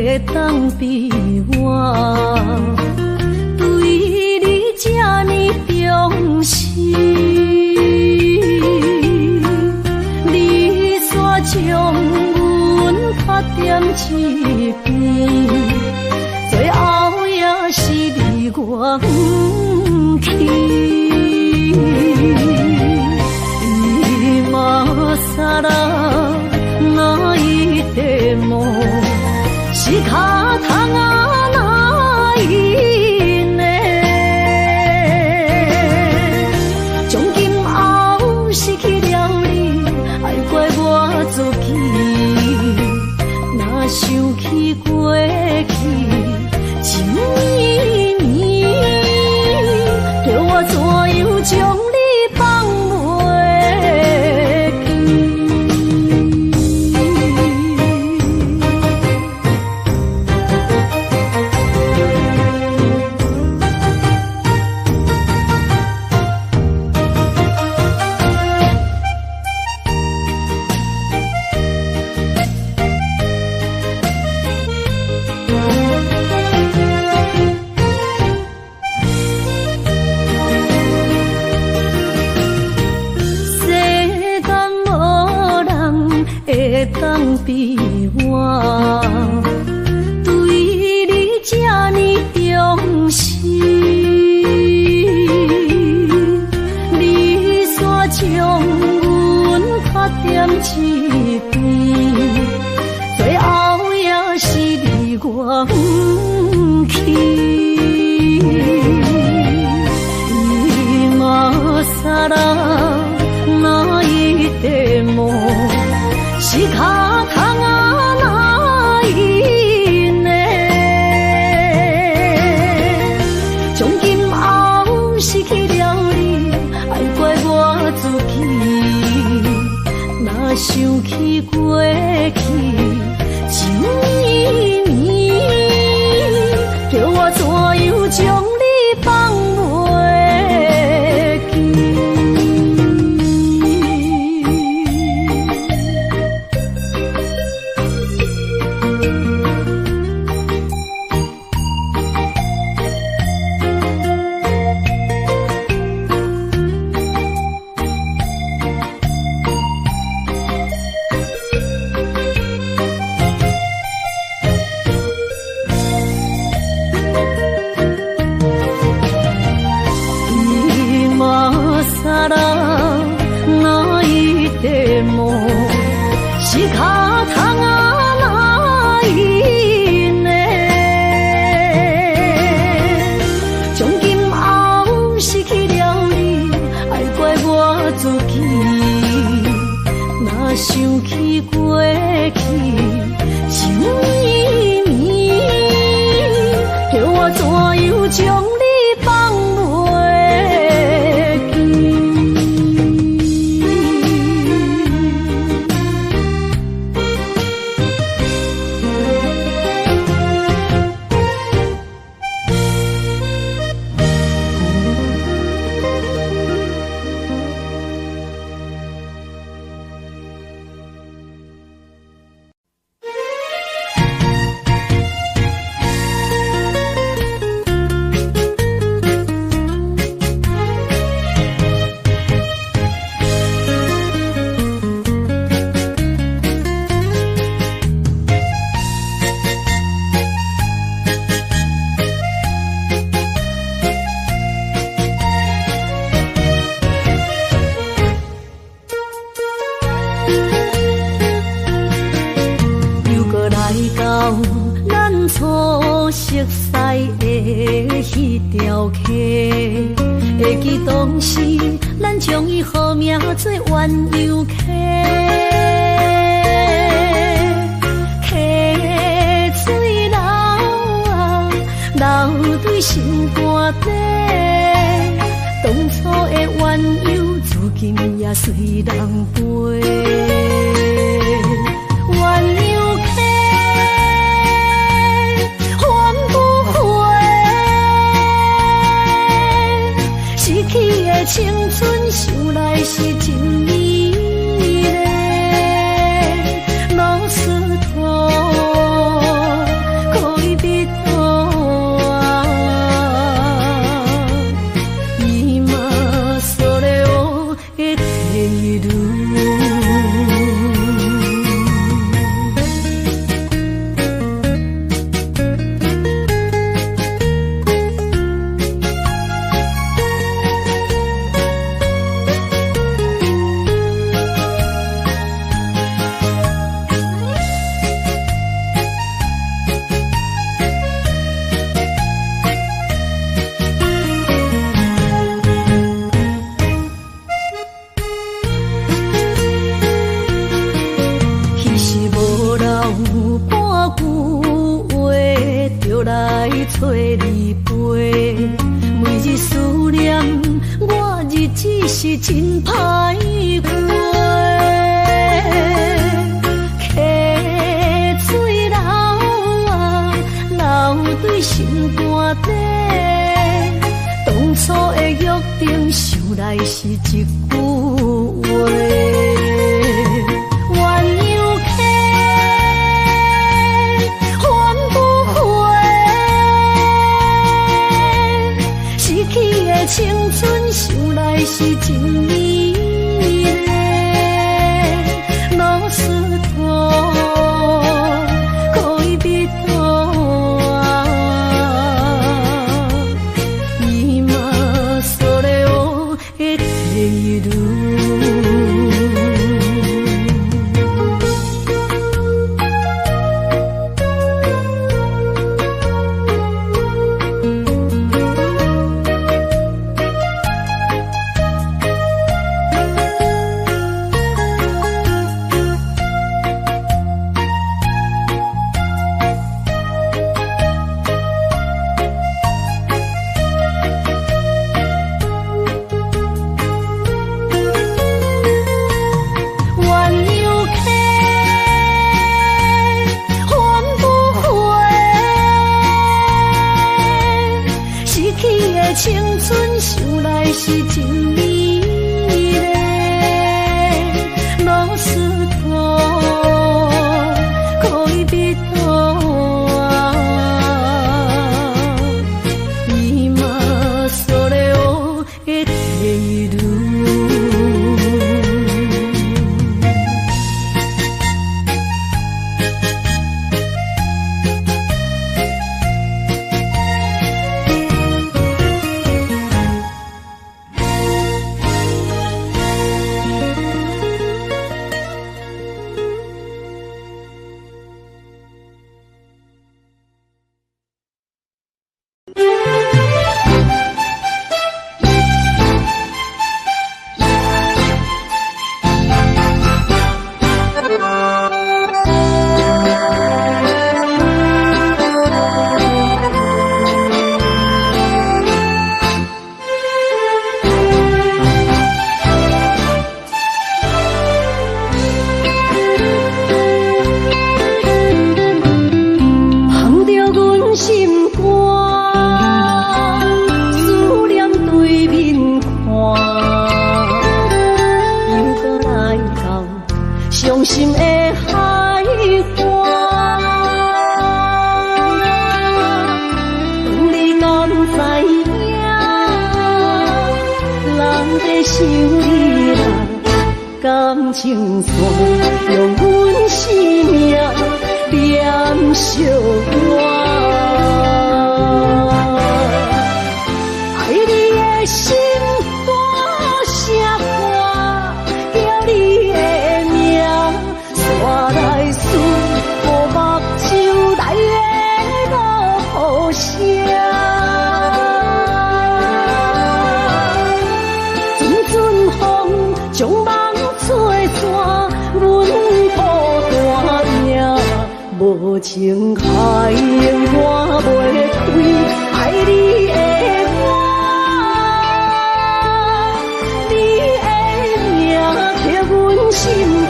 会当比我对你这呢重视，你煞将阮拍点一边，最后也是你我不去。今さら泣いても仕方がないね。从今后失去了你，爱怪我自己。若想起过去情绵绵，叫我怎样将你放袂记？当比我对你这呢重视，你煞将阮拍点一边，最后也是你我不去。今さら泣いても仕方がないね。从今后失去了你，爱怪我自己。若想起过去情绵绵，叫我怎样将你放袂记？仕方がないね。从今后失去了你，爱怪我自己。若想起过去情绵绵，叫我怎样将你放袂记？初熟悉的迄条溪，会记当时咱将伊号名做鸳鸯溪。溪水流啊，流对心肝底。当初的鸳鸯，至今也随人陪。鸳鸯溪。青春想来是真美丽，老师徒句话就来找你陪，每日思念我日子是真歹过。溪水流啊流对心肝底，当初的约定想来是一句话。青春想来是真美丽，老师徒可以比多啊，今嘛所了的地路。青春想来是真美丽，老师徒可以比多啊，伊嘛所了的地路。伤心的海岸，当你敢知影，人在想你啦，感情线用阮生命连相关。爱你的心大声歌，叫你的我来思，无目睭内的落雨声，阵阵风将梦吹散，阮孤单命，无情海涌我袂开，爱你的我，你的名刻阮心肝。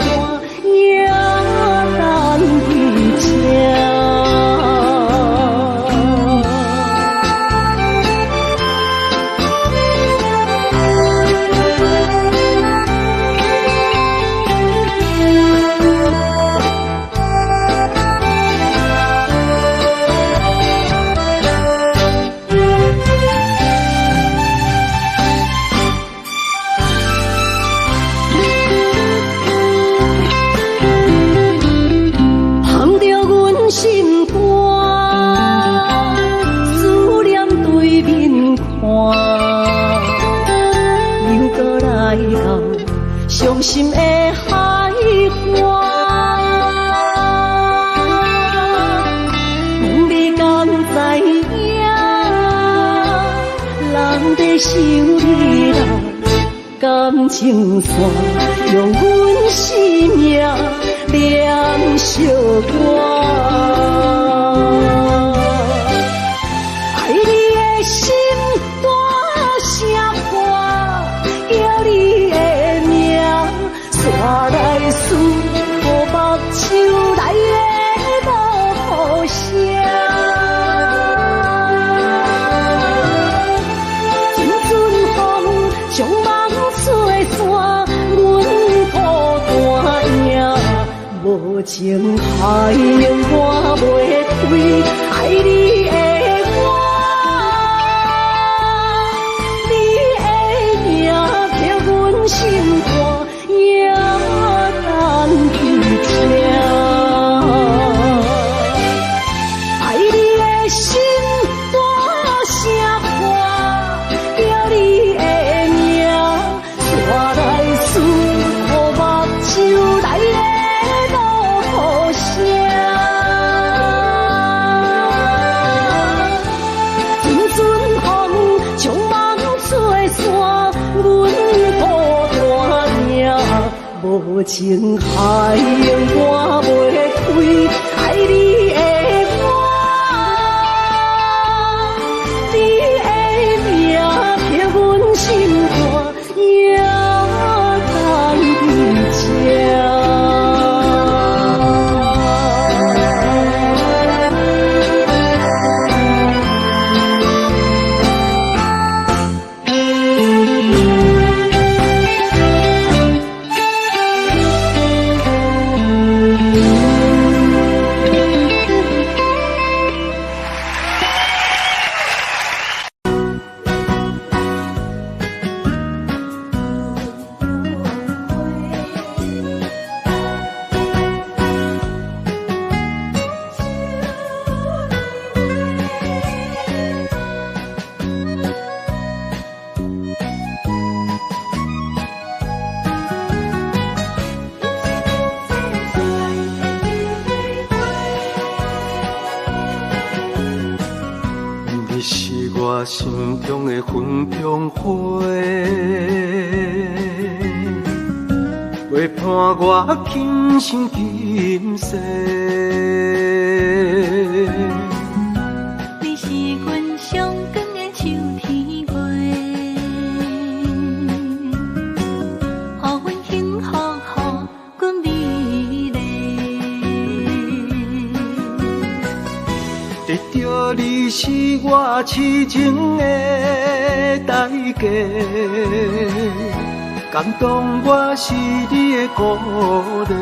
心肝，思念对面看，又搁来到伤心的海岸。问你敢知影，人在想你啦，感情线用阮生命连相关。情海永我袂开，爱你的我，你的名刻阮心肝，也等去听。爱你的心大声喊，叫你的名，带来思乎目睭来的落雨声。阵阵风将梦吹散，阮孤单命，无情海永我袂开，爱你的我。心肝也等你吃。我心中的芬芳花，陪伴我今生今世。你是阮上光的秋天月，予阮幸福，予阮美丽。得到你是我痴情的代价，感动我是你的鼓励。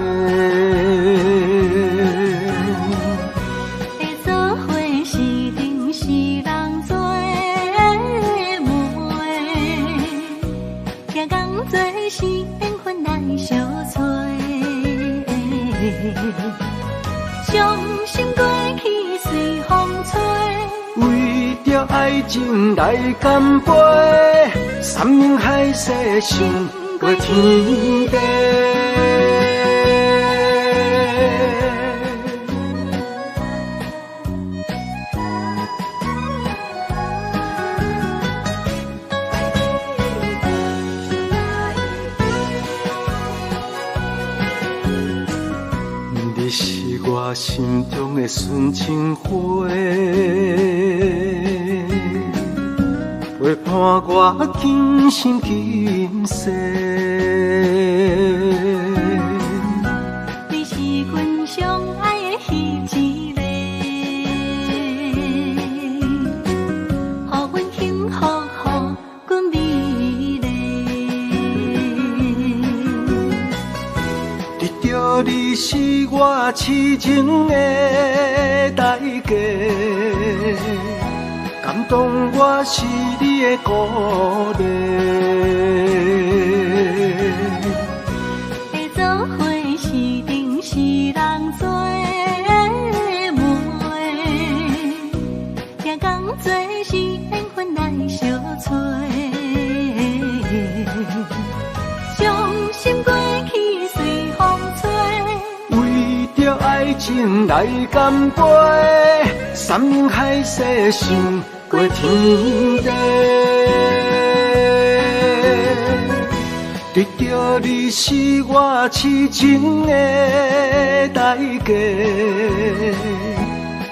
会做伙是定是人做媒，行工做是缘分来相找。伤心过去随风吹。为着爱情来干杯，山盟海誓想过天地。你是我心中的纯情花，陪伴我今生今世。你是阮上爱的彼一个，予阮幸福，予阮美丽。得到你是我痴情的代价，感动我是你的鼓励。会做伙是定是人做媒，行工做是缘分来相找。伤心过去随风吹，为着爱情来干杯，山盟海誓想过天地。得到你是我痴情的代价，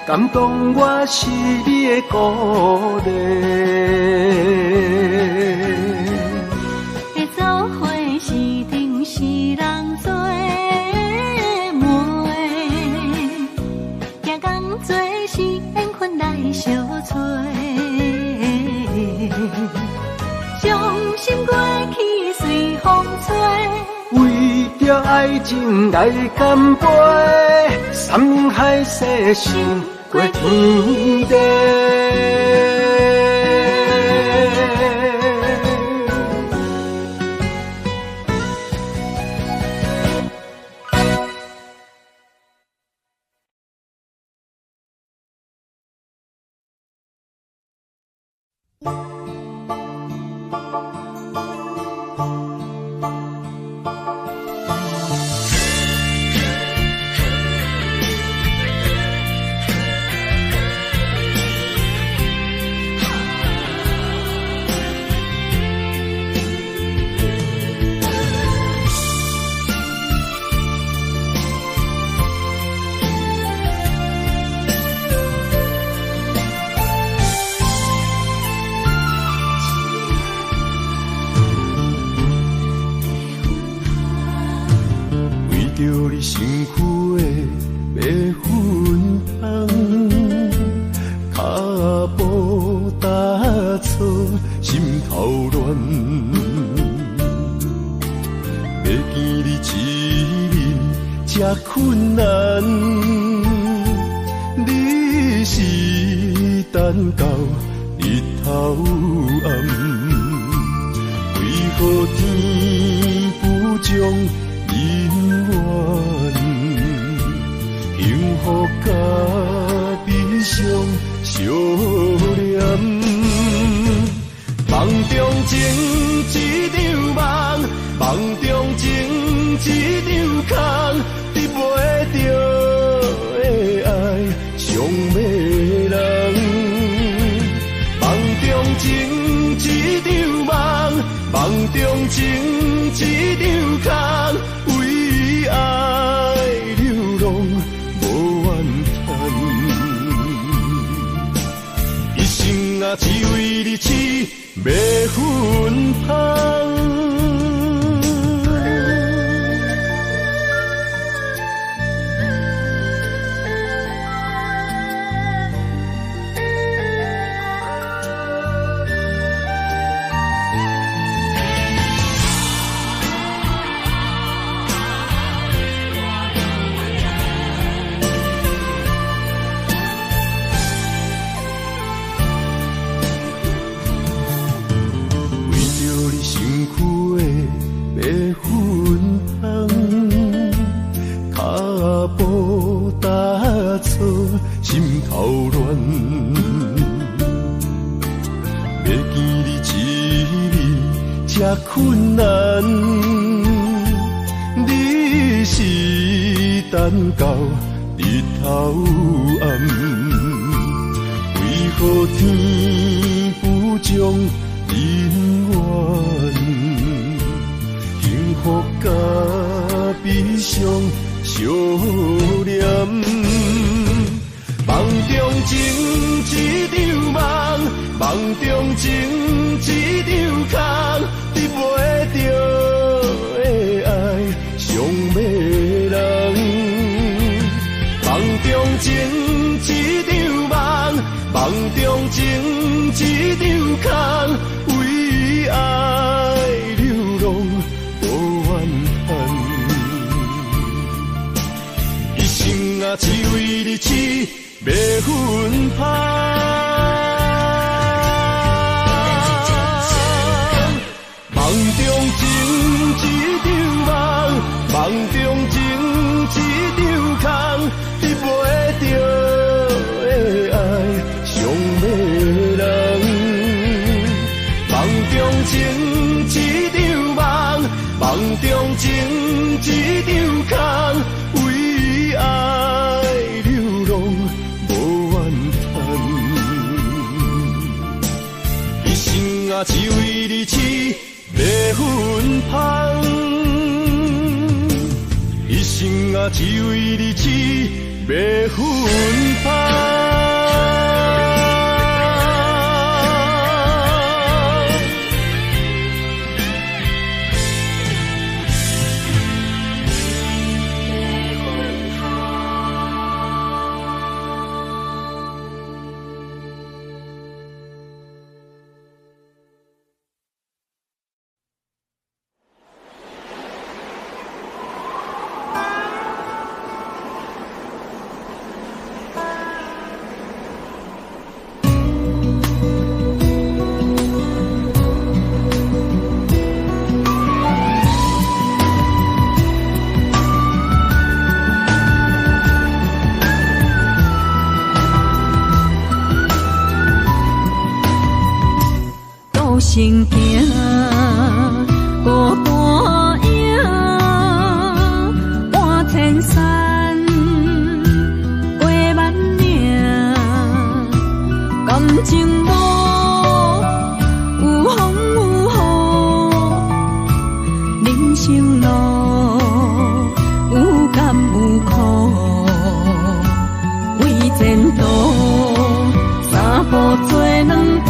感动我是你的鼓励。会做伙是定是人做媒，行工做是缘分来相找。伤心过去随风吹，为着着爱情来干杯，山盟海誓想过天地。困难，你是等到日头暗，为何天不将人怨？幸福甲悲伤相连，梦中情一场梦，梦中情一场空。得袂着的爱，上迷人。梦中情一场梦，梦中情一场空，为爱流浪无怨叹。一生啊，只为你痴，袂分芳。心头乱，要见你一面这困难，你是等到日头暗，为何天不将人怨？幸福甲悲伤相连。梦中情一场梦，梦中情一场空，得袂着的爱上迷人。梦中情一场梦，梦中情一场空，为爱流浪无怨叹。一生啊，只为你痴。袂分芳，梦中情一场梦，梦中情一场空，得袂着的爱上迷人。梦中情一场梦，梦中情一场空，为爱流浪。啊，只为你痴，袂分芳。一生啊，只为你痴，袂分芳。行行，孤单影，半千山，过万岭，感情无有风有雨，人生路有甘有苦，为前途三步做两步。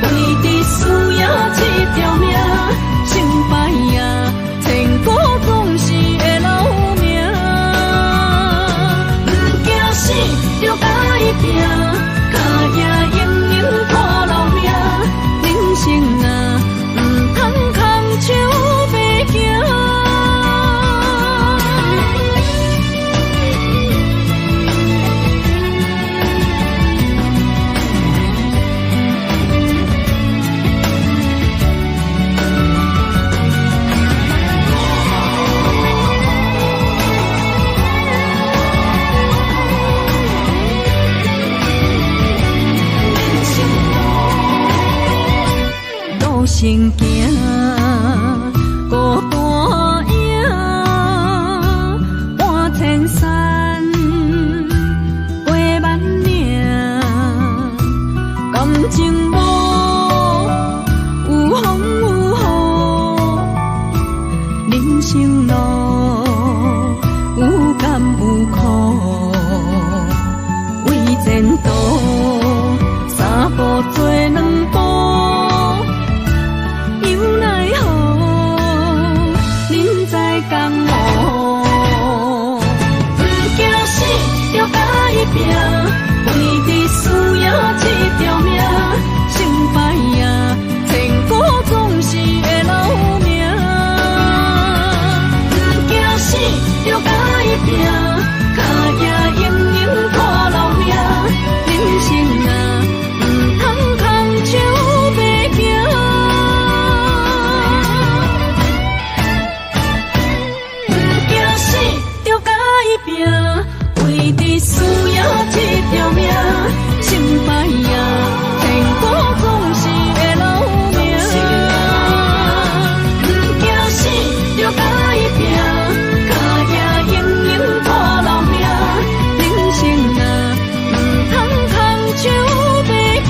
为着需要这条命，成败呀，千古总是会留名。不惊死，就爱拼，脚也硬硬拖老命。人生啊，不通空手白行。行行，孤单影，半千山，过万岭，感情无有风有雨，人生路有甘有苦，为前途三步做两步。拼，为着需要这条命，成败呀，千古总是会留名。不惊死，就爱拼，脚也硬硬拖老命。人生啊，不通空手白行。不惊死，就爱拼。为着需要这条命，成败呀，千古总是会留名。不惊死，就爱拼，脚也硬硬拖老命。人生啊，不通空手白行。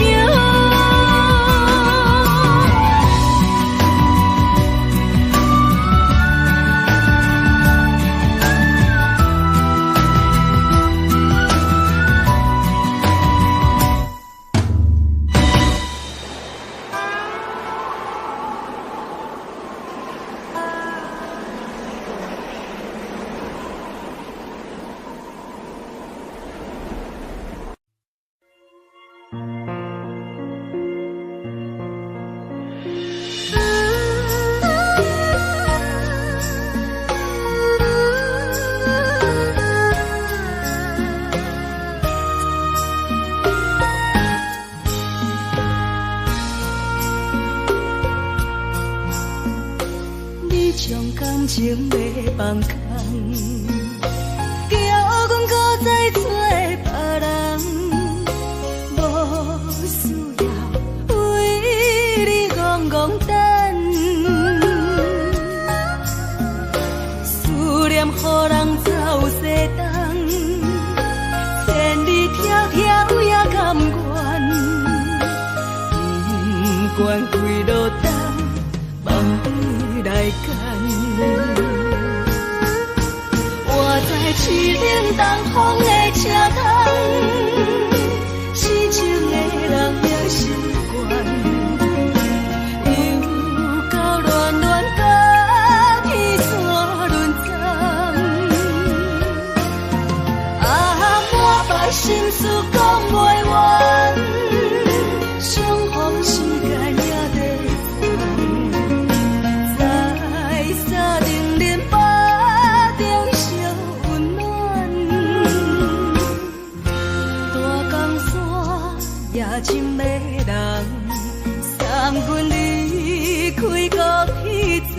情袂放空，叫阮搁再做别人，无需要为你戆戆等，思念予人走西东，千里迢迢也甘愿，不管几路东，梦回来干。我在痴冷东风的车头，痴情的人也习惯，又到乱乱甲去山轮站。啊，满腹心事讲袂完，相逢时间也在长，在沙丁林巴中烧温暖，大江山也真迷人，送阮离开国迄站。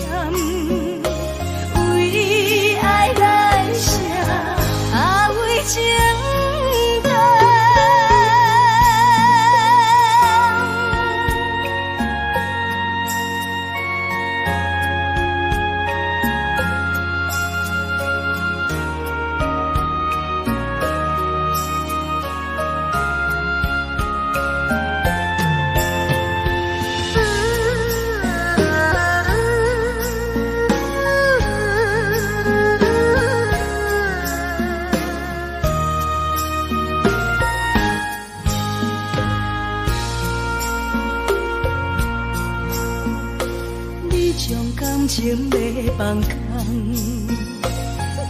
将感情要放空，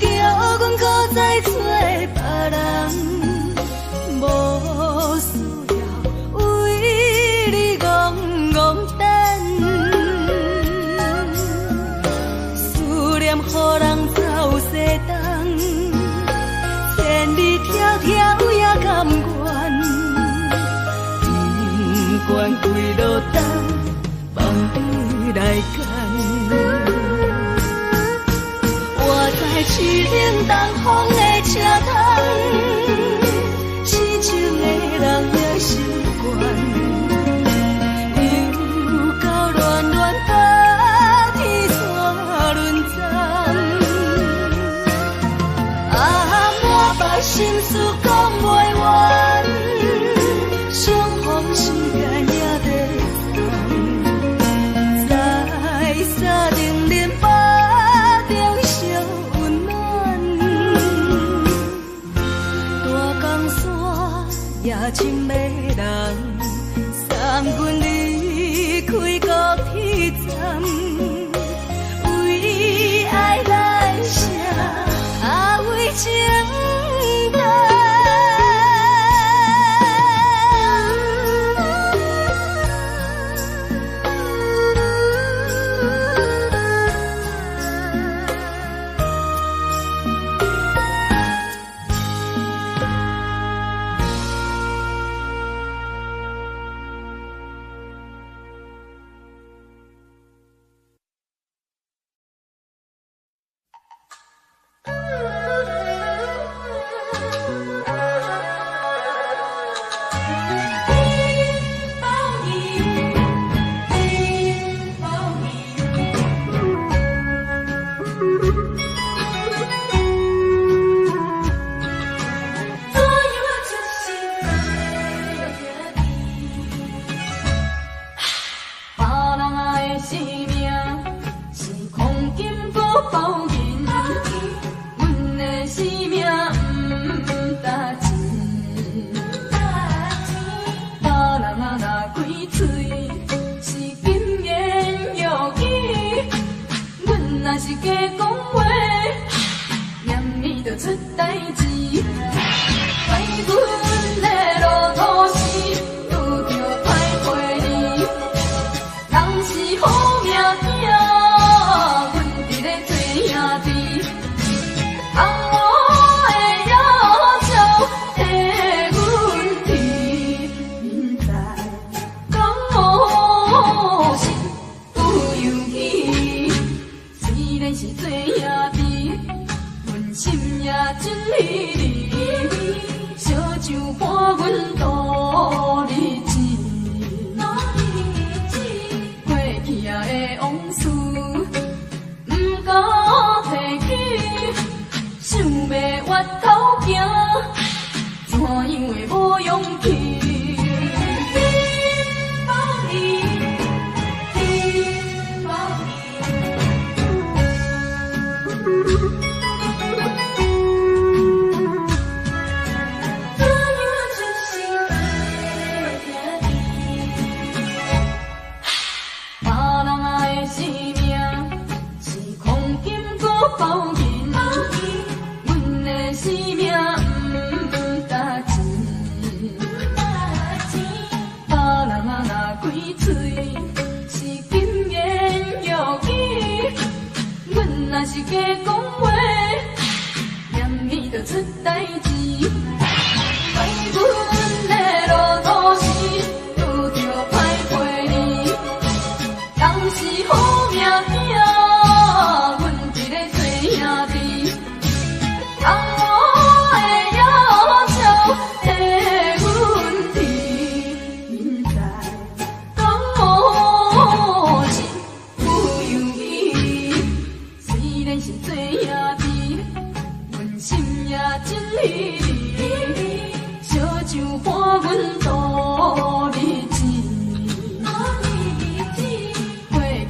叫阮搁再做别人，无需要为你戆戆等，思念予人走西东，千里迢迢也甘愿，不管几路灯，放你来干。我在痴冷东风的车窗，痴情的人也习惯，又到乱乱把天线轮转。满腹心事讲袂完，相逢时间也在长，在沙定连巴中相温暖。大江山也深迷人，送阮离开高铁站，为爱来写为情。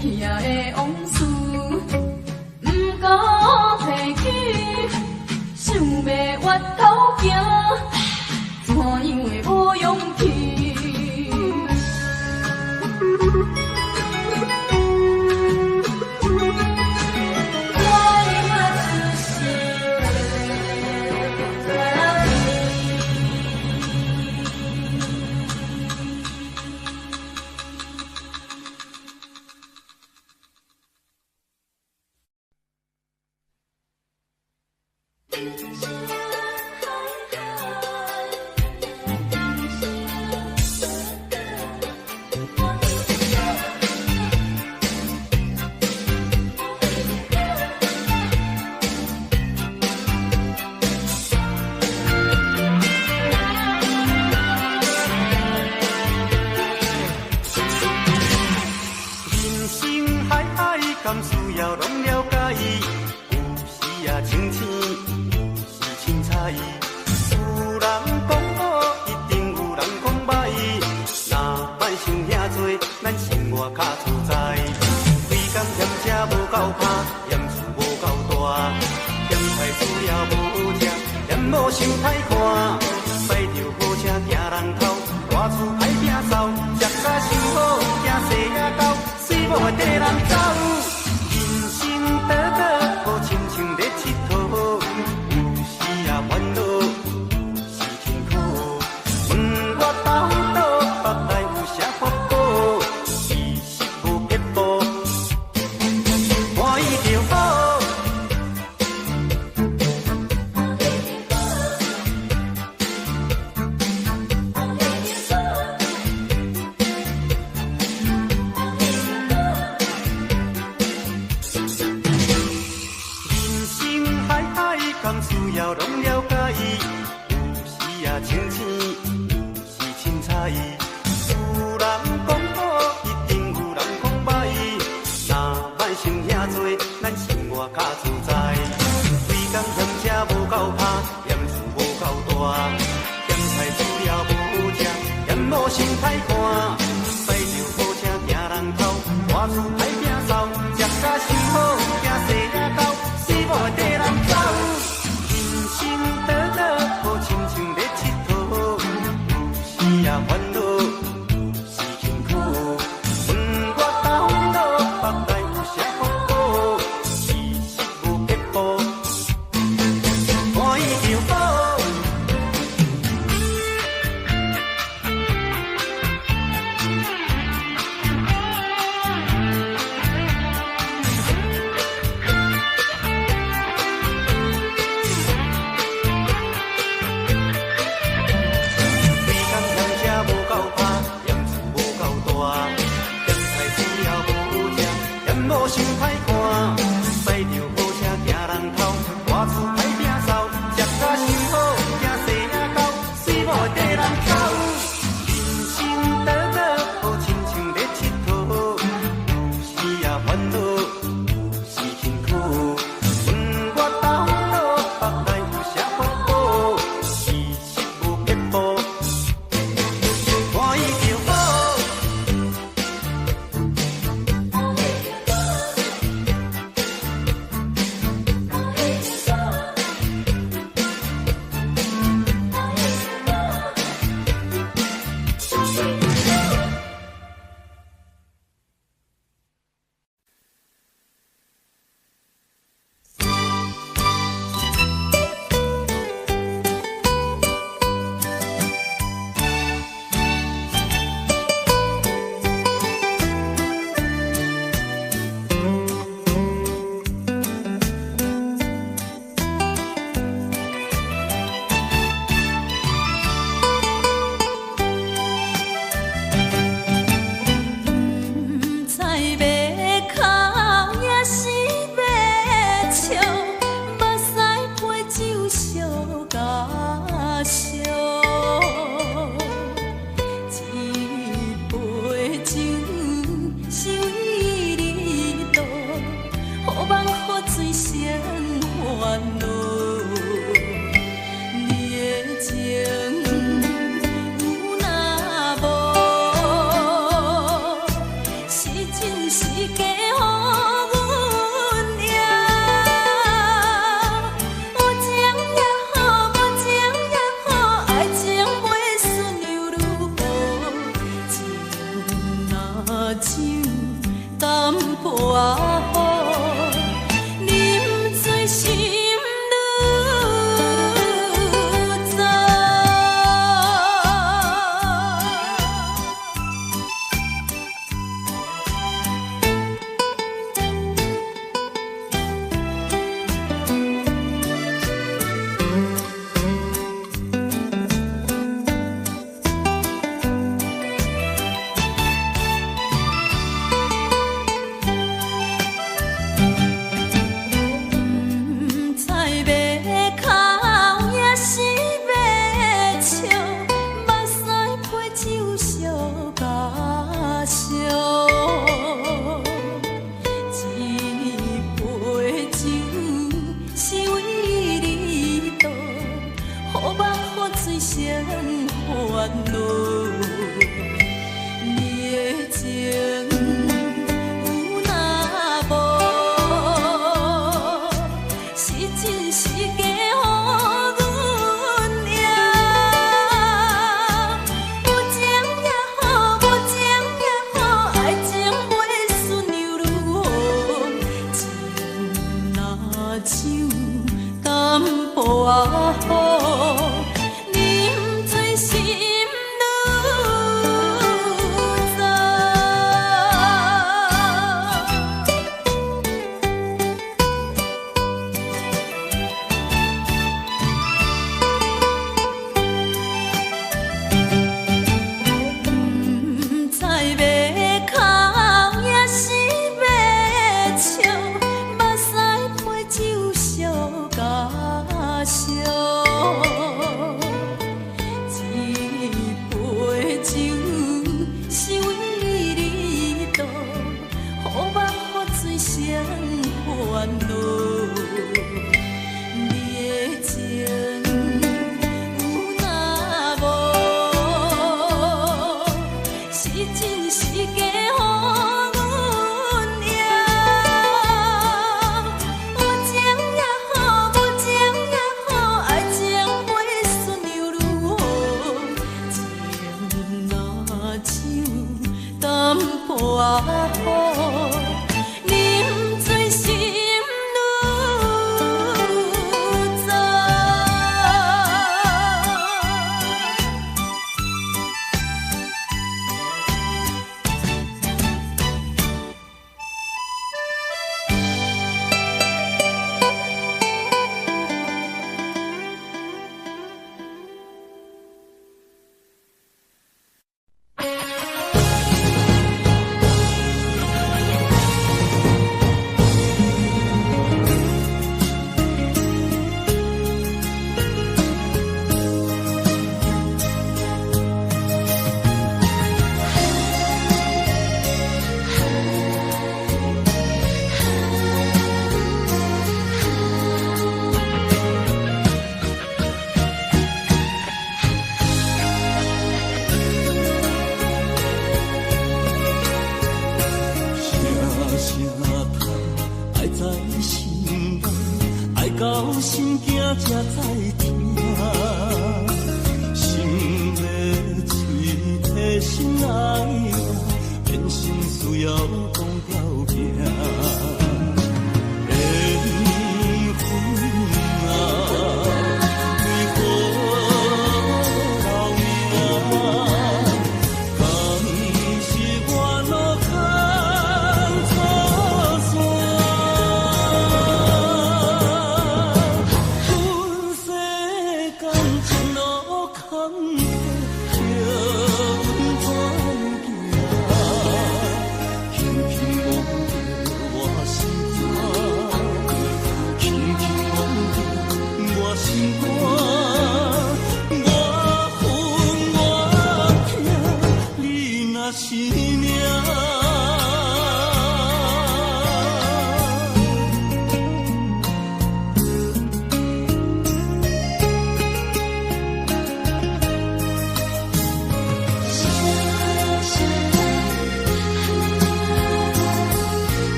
去啊敢需要拢了解？有时啊清醒，有时凊彩。有人讲好，一定有人讲歹。若莫想遐多，咱生活较自在。规工嫌车无够拍，嫌厝无够大，嫌菜煮了无食，嫌某想歹看。驶着好车行人头，大厝歹摒扫，食甲伤好，惊细仔狗，水某会跟人走。人生短短，好亲像咧佚佗，有时啊烦恼，有时辛苦。问我到倒，腹内有啥法宝？其实无撇步，欢喜就好。需要拢了解，有时啊清醒，有时凊彩。有人讲好，一定有人讲歹。若莫想遐多，咱生活较自在。规工嫌车无够拍，嫌厝无够大，嫌菜煮了无食，嫌某想歹看。驶着好车行人头，大厝歹摒扫，食甲伤好，惊细仔狗，死某会跟人走。人生短短，好亲像咧佚佗，有时啊烦恼，有时辛苦。问我到倒，腹内有啥法宝？其实无撇步，欢喜就好。无想歹看，驶着好车行人头，大厝歹摒扫，食甲伤好，惊细仔狗，水某会跟人走。人生短短，好亲像咧佚佗，有时啊烦恼，有时辛苦。问我到倒，腹内有啥法宝？其实无撇步，欢喜就好。谁烦恼？你的情有若无，是真是假？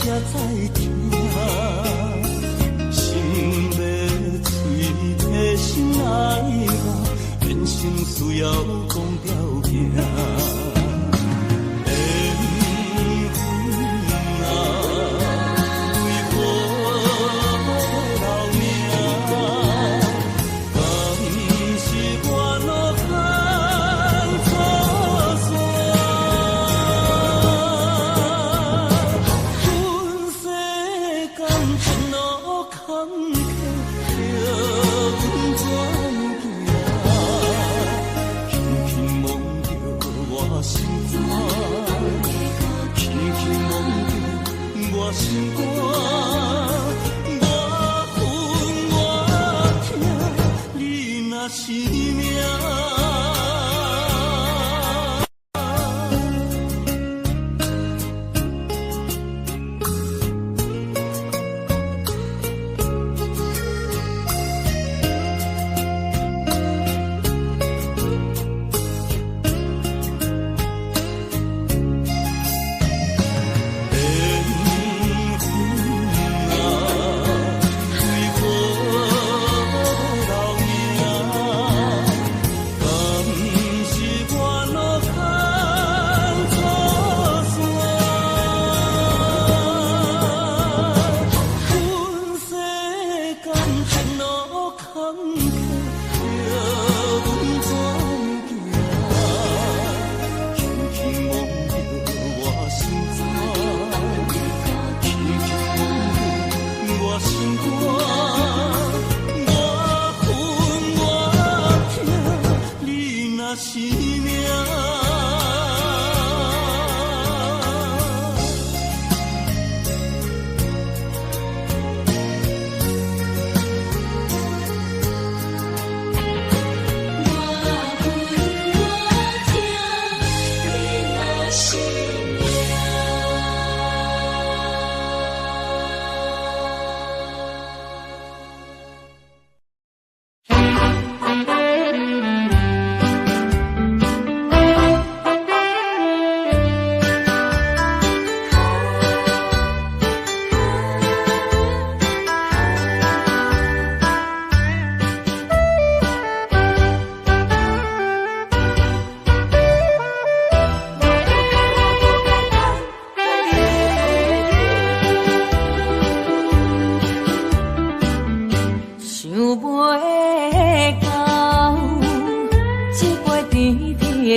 才知听，心要碎，体心爱我，变成需要讲条件。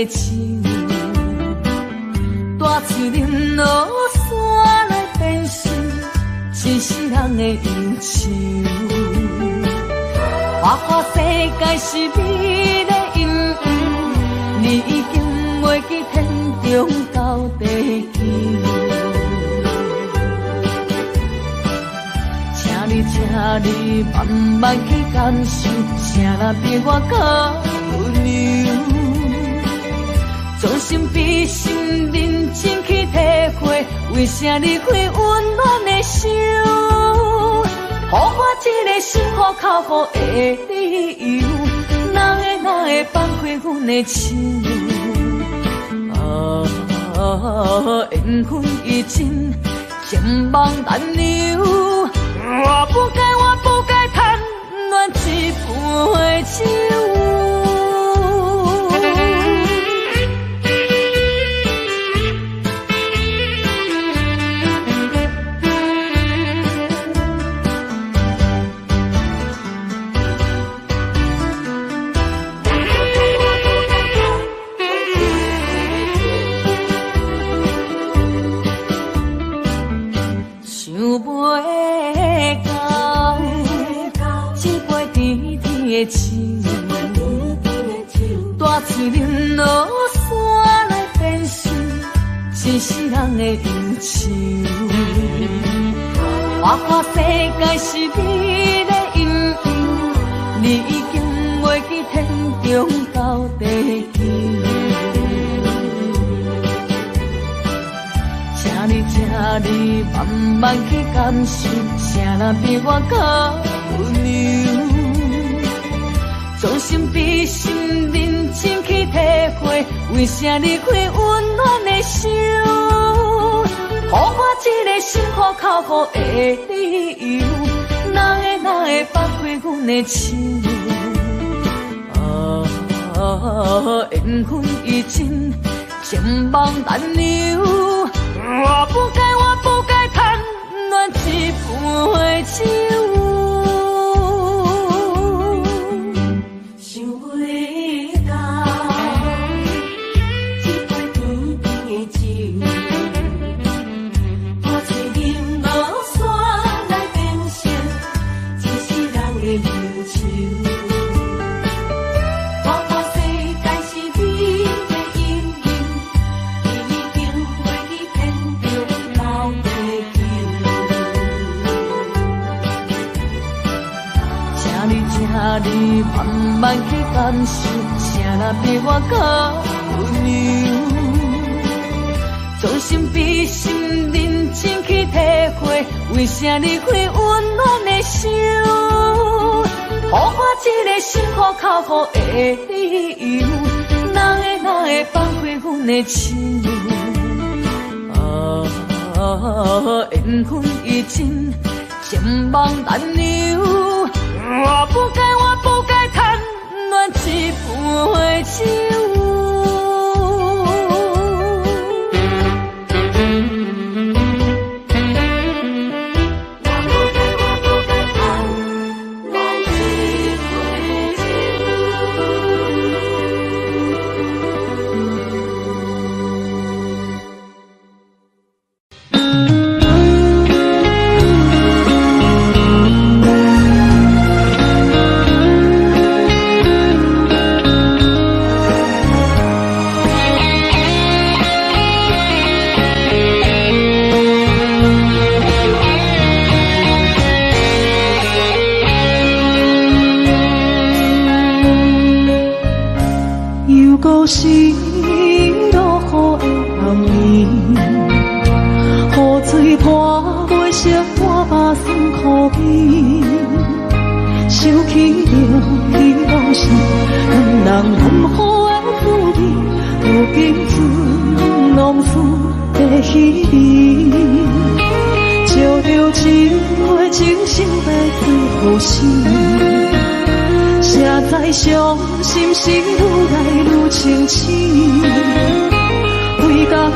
的树，大树林落山来变成一世人的忧愁。花花世界是美的阴影，你已经袂记天中到地球。请你慢慢去感受，啥人比我较温柔？将心比心，认真去体会，为啥离开温暖的手？予我一个心苦靠乎的理由，哪会放开阮的手？缘分已尽，情网难留。我不该贪恋一杯酒。大树林落山来变成一世人的忧愁。花花世界是美的阴影，你已经袂记天中到地球。请你慢慢去感受，啥人比我较温柔？将心比心，认真去体会，为啥离开温暖的手？予我一个心苦靠乎的理由，哪会放开阮的手？缘分已尽，情网难留。我不该贪恋一杯酒。你慢慢去感受，啥人比我较温柔？将心比心，认真去体会，为啥离开温暖的手？予我一个心苦靠乎的理由，哪会放开阮的手？缘分已尽，情网难留。我不该贪恋一杯酒。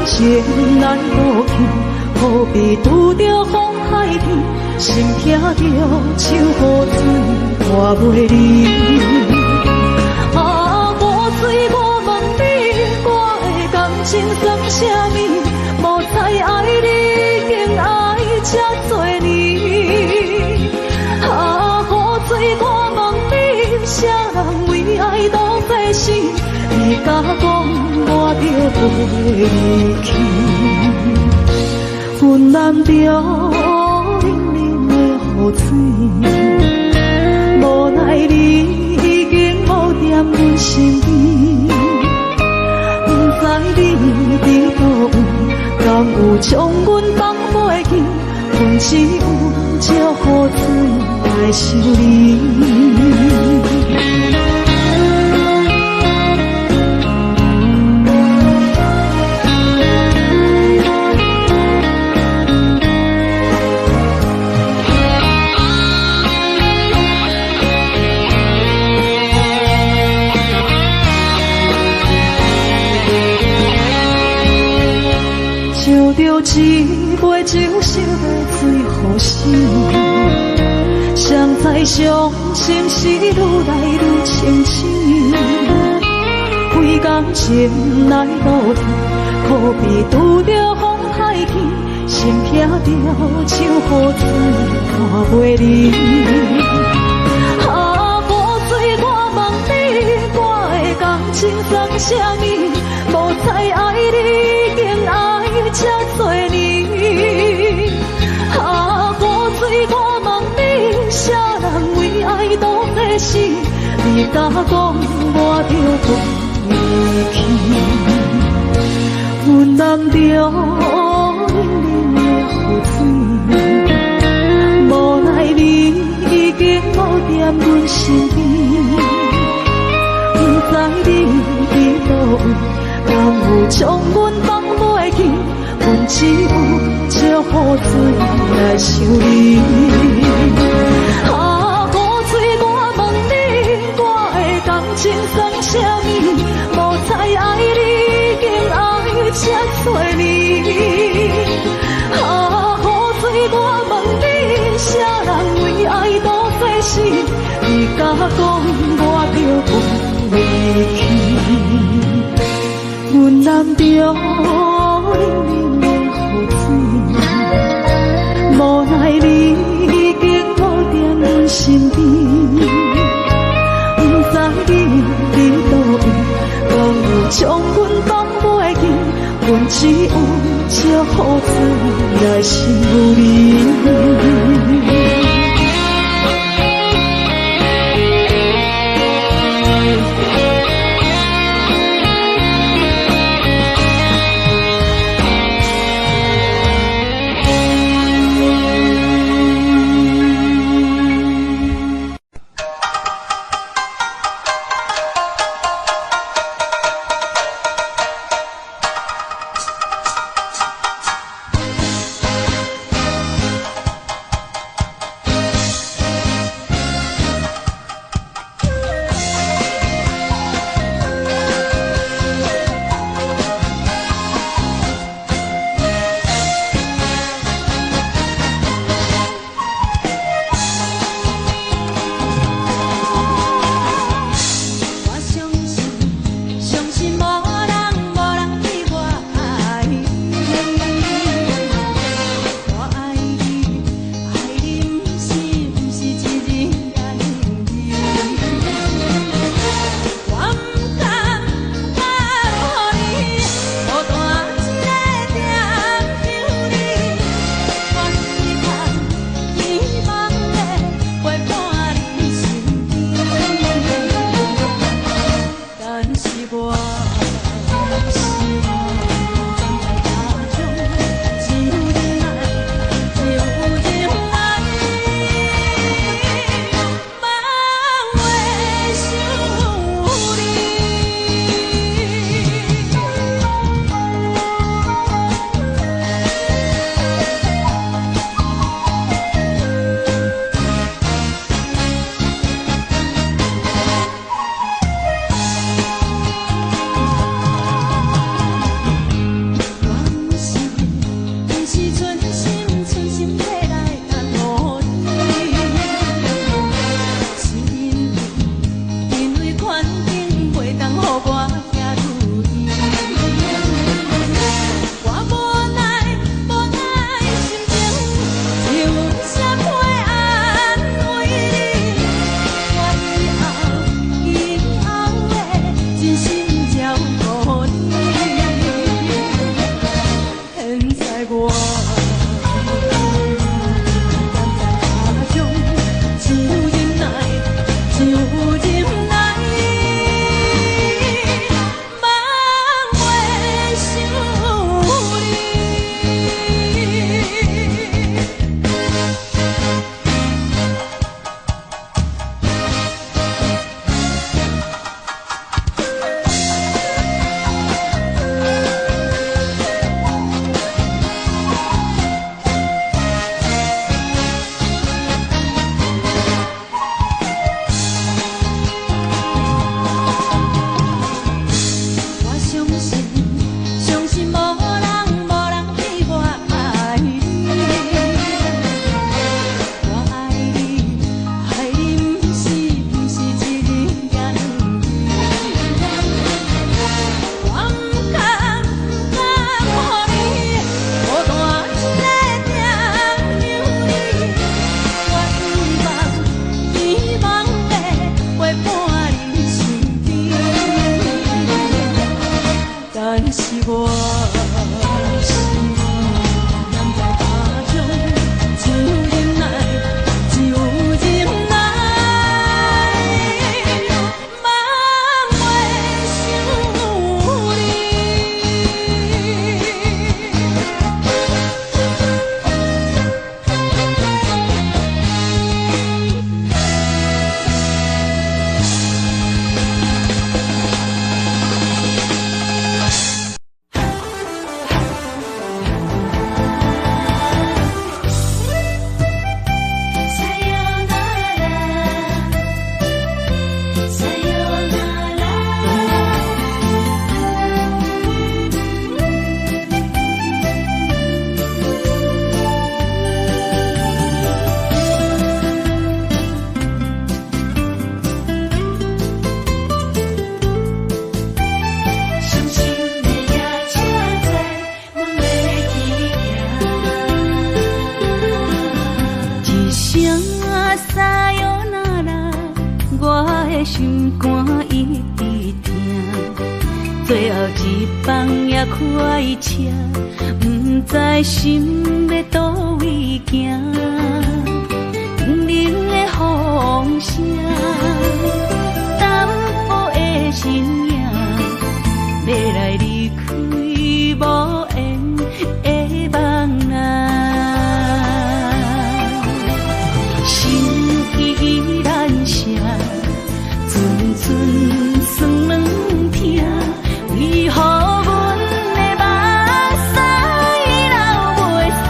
情难过去，何必拄着风海天？心痛着手雨水带袂离。啊，雨水我问你，情算什么？无猜爱你，竟爱这多年。啊，雨水我问你，啥人为爱都在死？你甲讲我着袂去，阮难着冷冷的雨水，无奈你已经无踮阮身边。不知你伫倒位，敢有将阮放袂记？阮只有借雨水来想你。烧着一杯酒，烧要醉予醒。谁知伤心事愈来愈清醒，几工前来路边，可比拄着风太起，心倚着手雨水看袂离。啊，雨水我问你，我的感情算什么？无猜爱你，竟爱这多年。啊，雨水我问你，啥人为爱都在死？你甲讲我着袂去，阮难着冷冷的雨水，无奈你已经无踮阮身边。不知你伫倒位，敢有将阮放袂记？阮只有借雨水来想你。啊，雨水我问你，我的感情算什么？无猜爱你，竟爱这多年。啊，雨水我问你，啥人为爱都在死？你甲讲我着袂去，阮难着冷冷的雨水，无奈你已经无踮阮身边。不知你伫倒位，敢有将阮放袂记？阮只有借雨水来想你。的心肝一直疼，最后一棒也开车，不知心要倒位行，冷冷的风声，淡薄的身影，要来离开无缘的梦啊。阵酸软疼，为何阮的目屎流袂煞？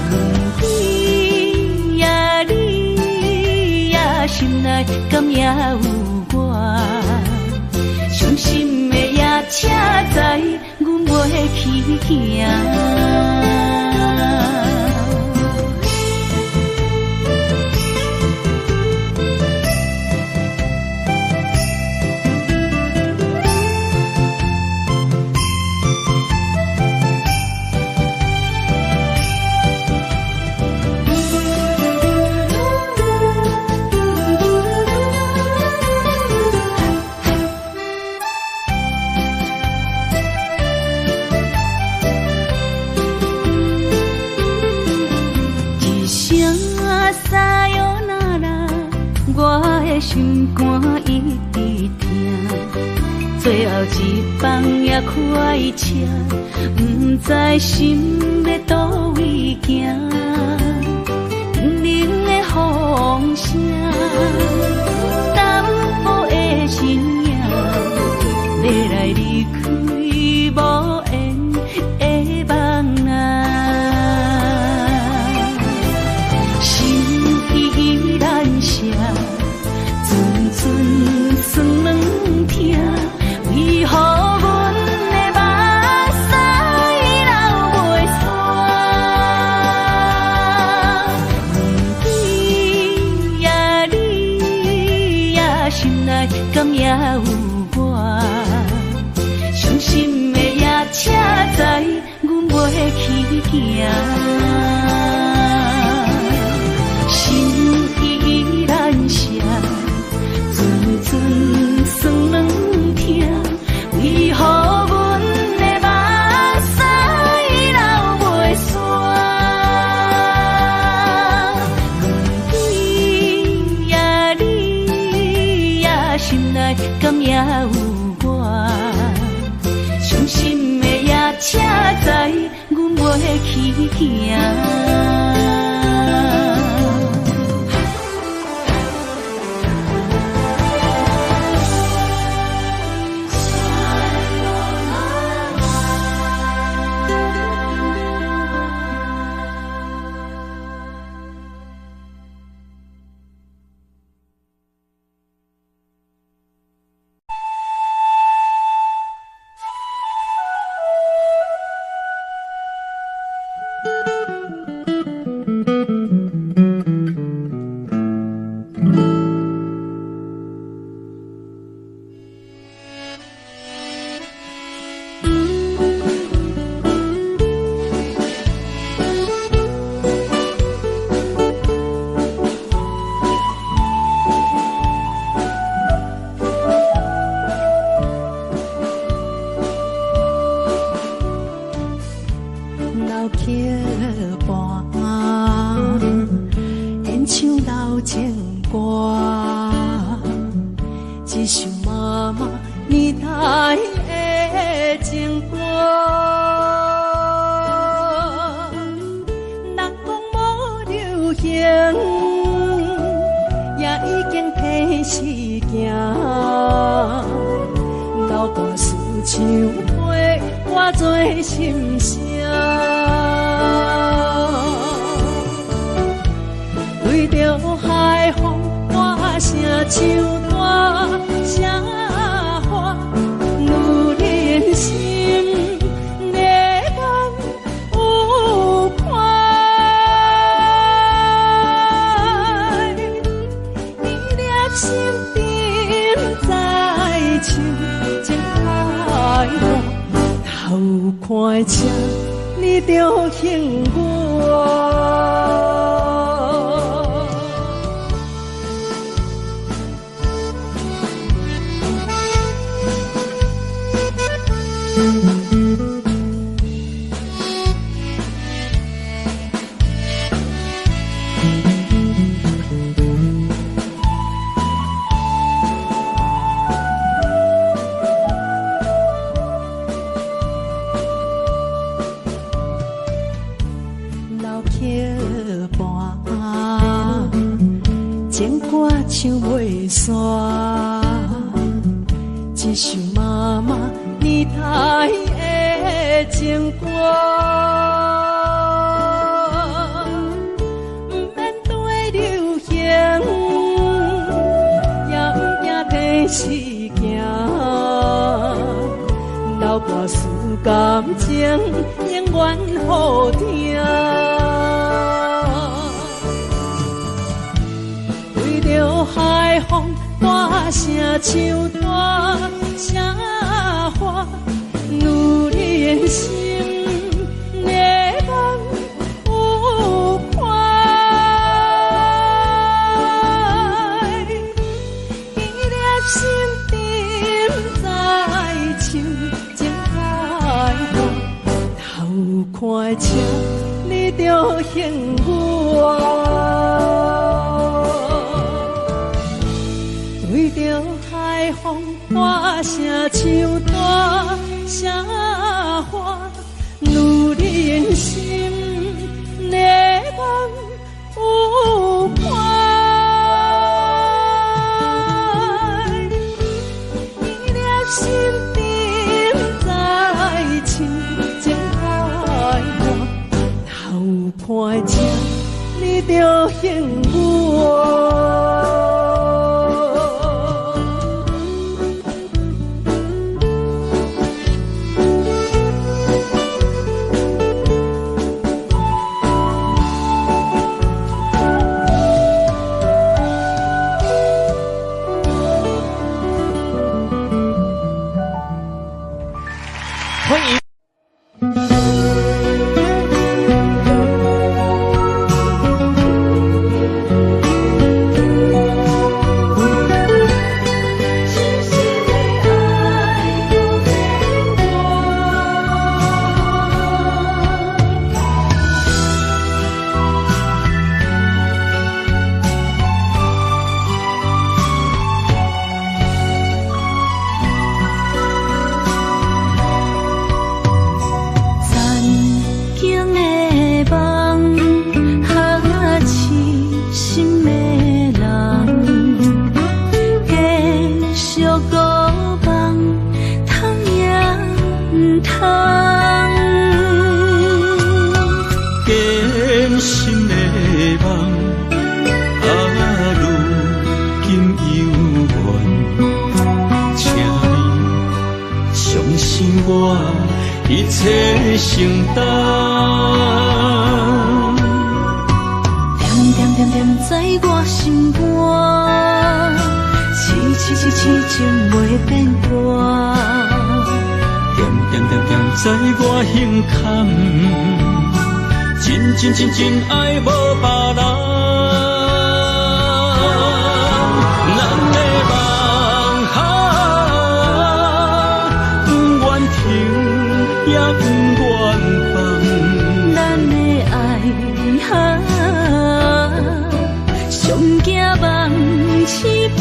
轮回呀，你呀，心内敢也有我？伤心的夜车载，阮袂去行。心肝一直疼，最后一棒也开车，不知心要倒位行。冷冷的风声，淡薄的身影，要来离开无缘的梦啊。心依然舍。阵酸软疼，为何阮的目屎流袂煞？轮回呀，你呀，心内敢也有我？伤心的夜车载，阮袂去行。心依然舍。阵酸软疼，为何阮的目屎流袂煞？轮回呀，你呀，心内敢也有我？伤心的夜车载，阮袂去行。看车，你着幸我。情歌唱袂煞，一首妈妈年代的情歌。不免对流行，也不惊天时行。流跋思感情，永远好听。为着海风大声唱大声话，女人心热梦有快，记念心沉在唱情爱歌，头看车你着幸我。为着海风大声唱大声话，女人心热梦有快，记念心沉在唱情爱歌，头看车你着幸我。一切承担，点点点点在我心肝，痴情袂变卦，点点点点在我胸坎，真爱无别人。也不愿放，咱的爱上惊梦痴变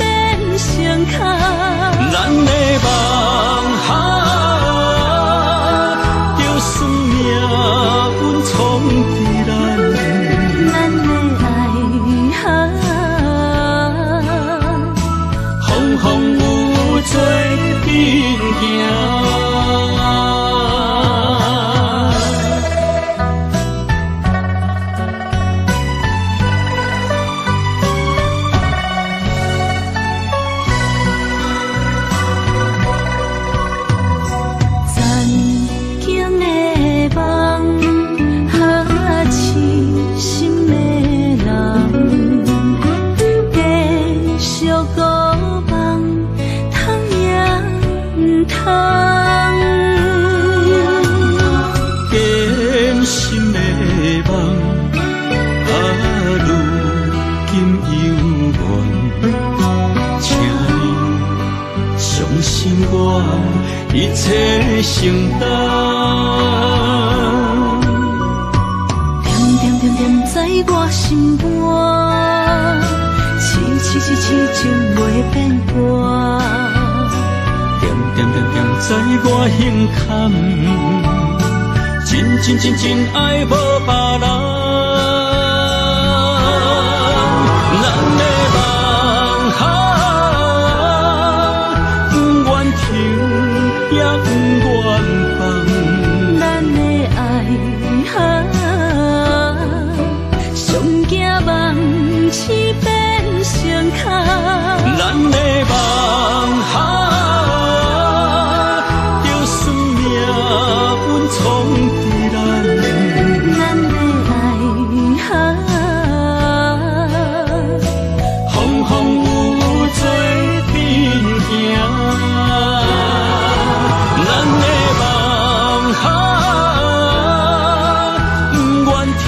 成空，咱的梦就算命运冲击咱，咱的爱风风雨做阵行。一切承担，点点点点在我心肝，痴情袂变卦，点点点点在我胸坎，真爱无别人，咱的梦。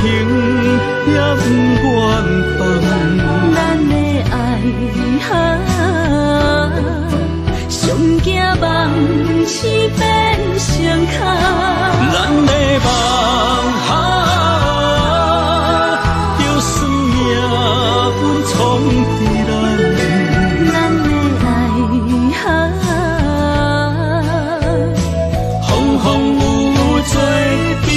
也不愿放。咱的爱上惊梦是变成空。咱的梦就算命运冲伫咱，咱的爱风风雨做阵行。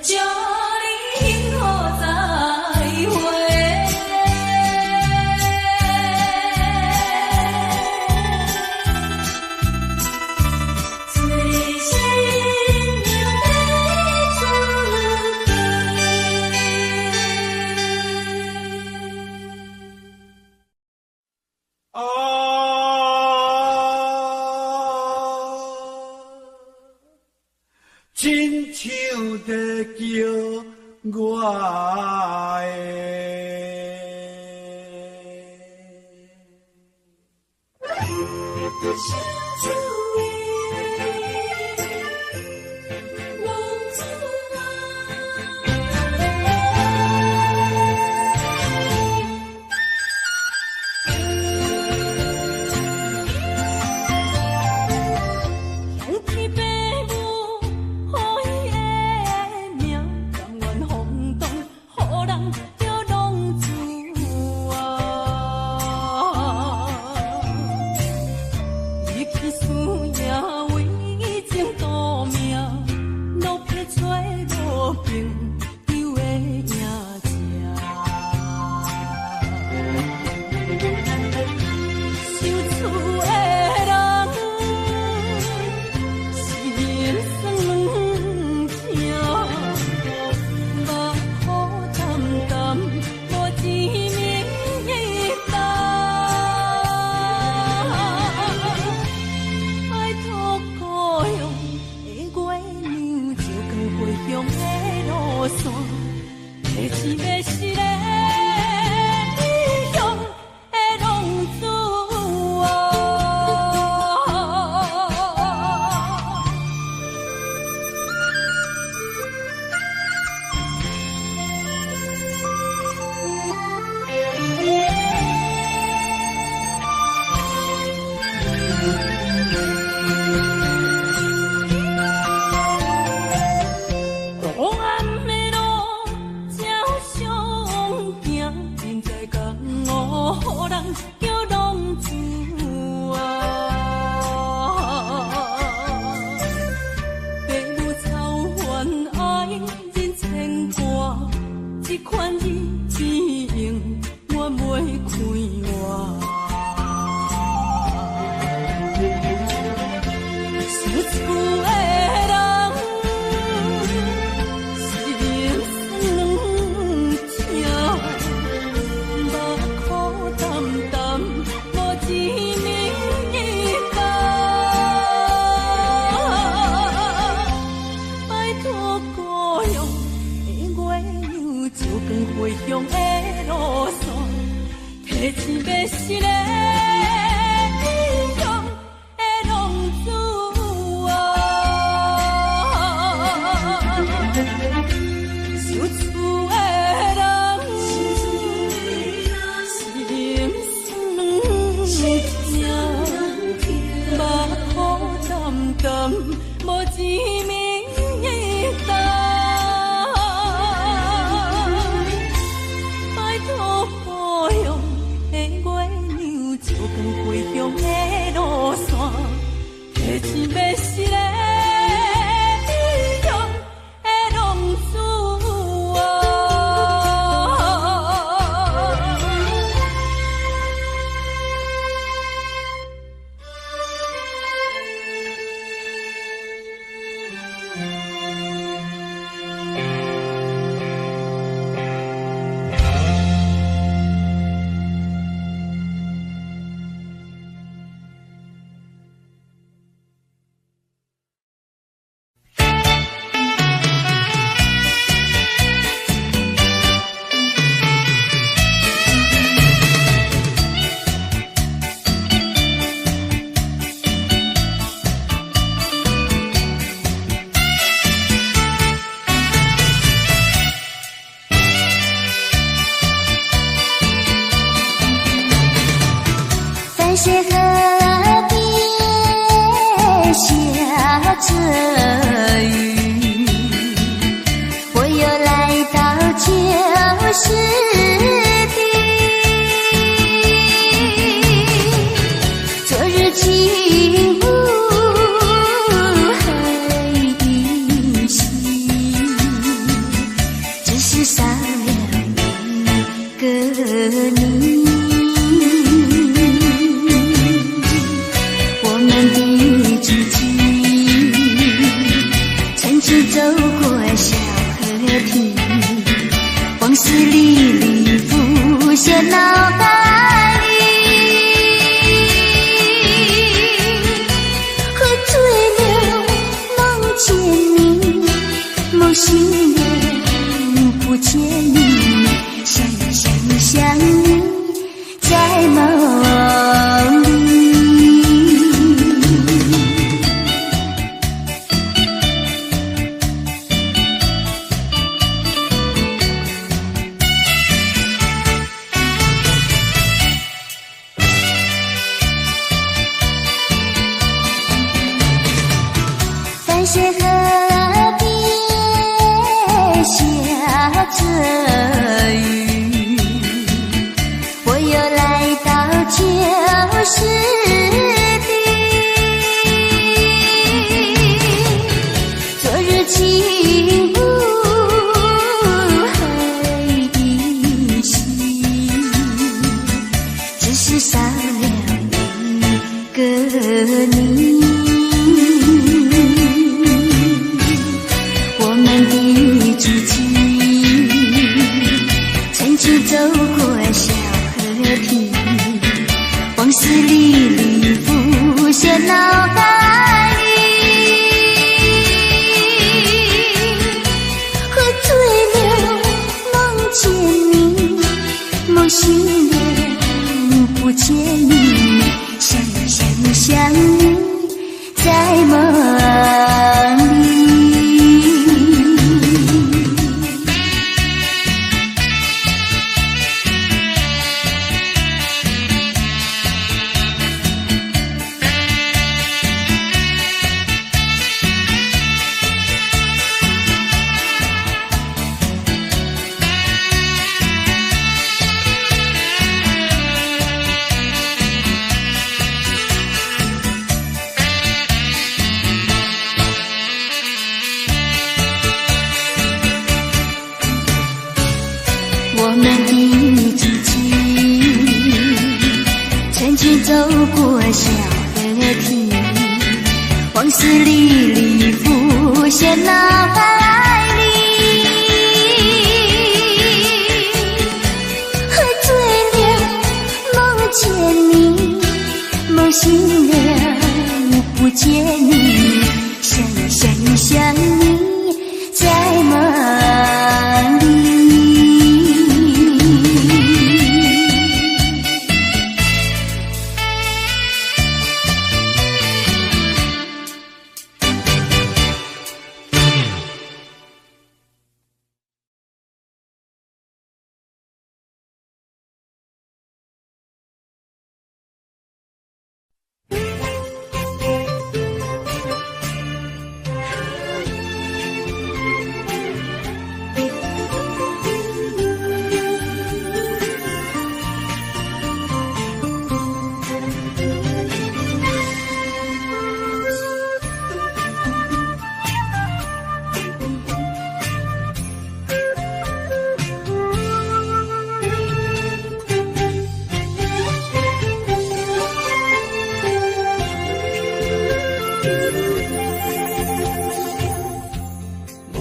祝你幸福再会。亲像在叫我的。喝醉了，梦见你。心念不见你，想你在梦里。繁星河边下着雨，我又来到旧时地，昨日情无还依稀，只是少了一个你。走过小河堤，往事历历浮现脑海里，喝醉了梦见你，梦醒了不见你，想你在梦里。我们的足迹，曾经走过小河堤，往事历历浮现脑海里，喝醉了梦见你，梦醒了不见你，想你在梦里。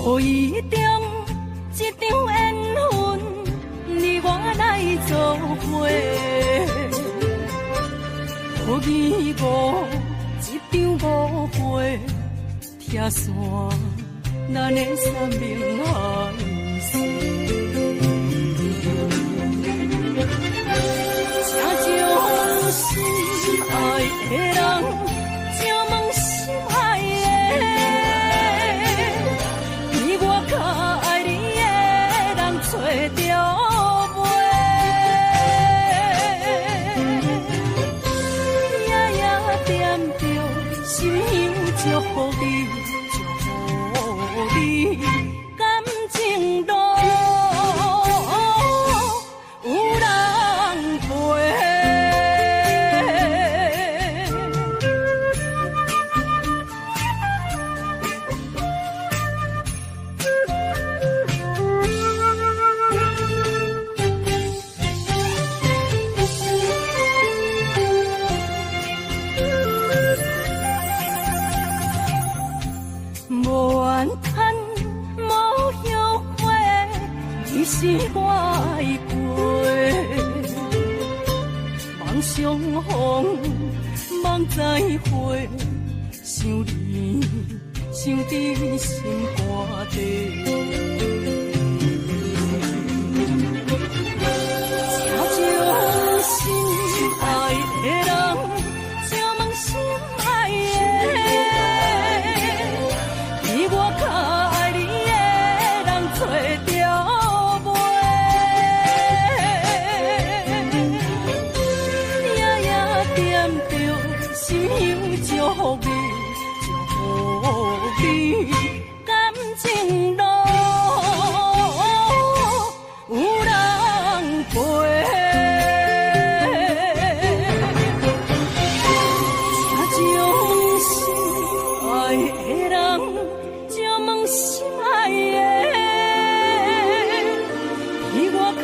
无意中一场缘分，你我来做伙。无义无一场误会，拆散咱的三明海誓。请将心爱的人，请问心爱的。找着袂，夜夜惦着，心香祝福你，祝福你，感情路有人陪。无怨叹，无后悔，你是我的过。梦相逢，梦再会，想你想伫心肝底。请将心爱的人，请问心爱的，比我较爱你的人找着袂？夜夜惦着心忧祝福你。感情路有人陪，请将心爱的人，请问心爱的，比我较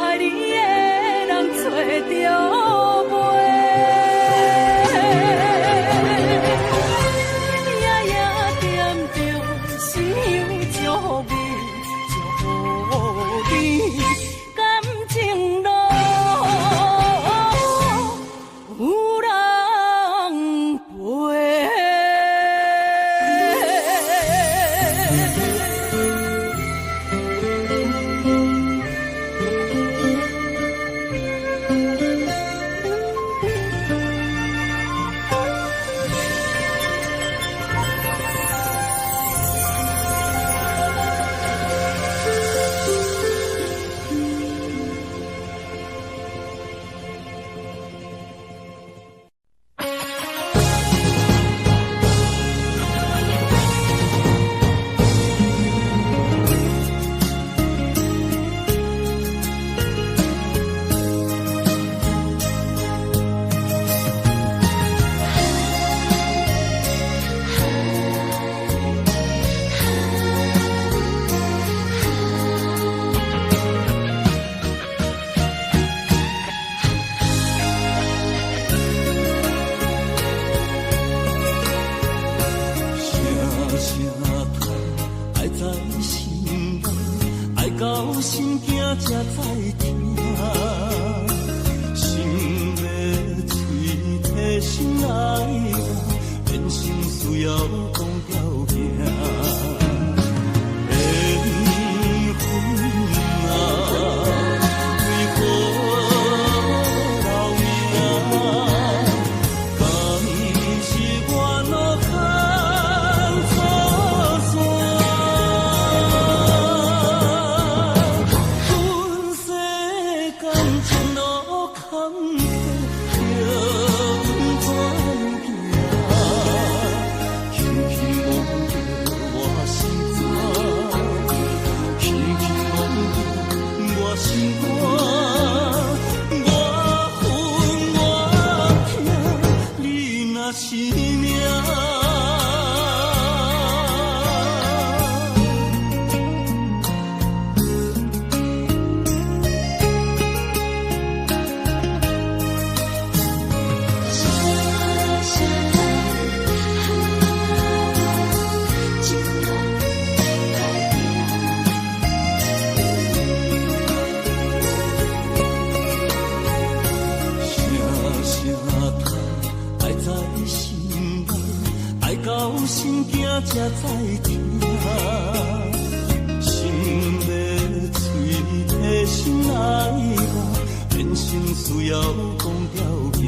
爱你的人找着袂？才知听，心要碎的心爱我，变成需要讲条命。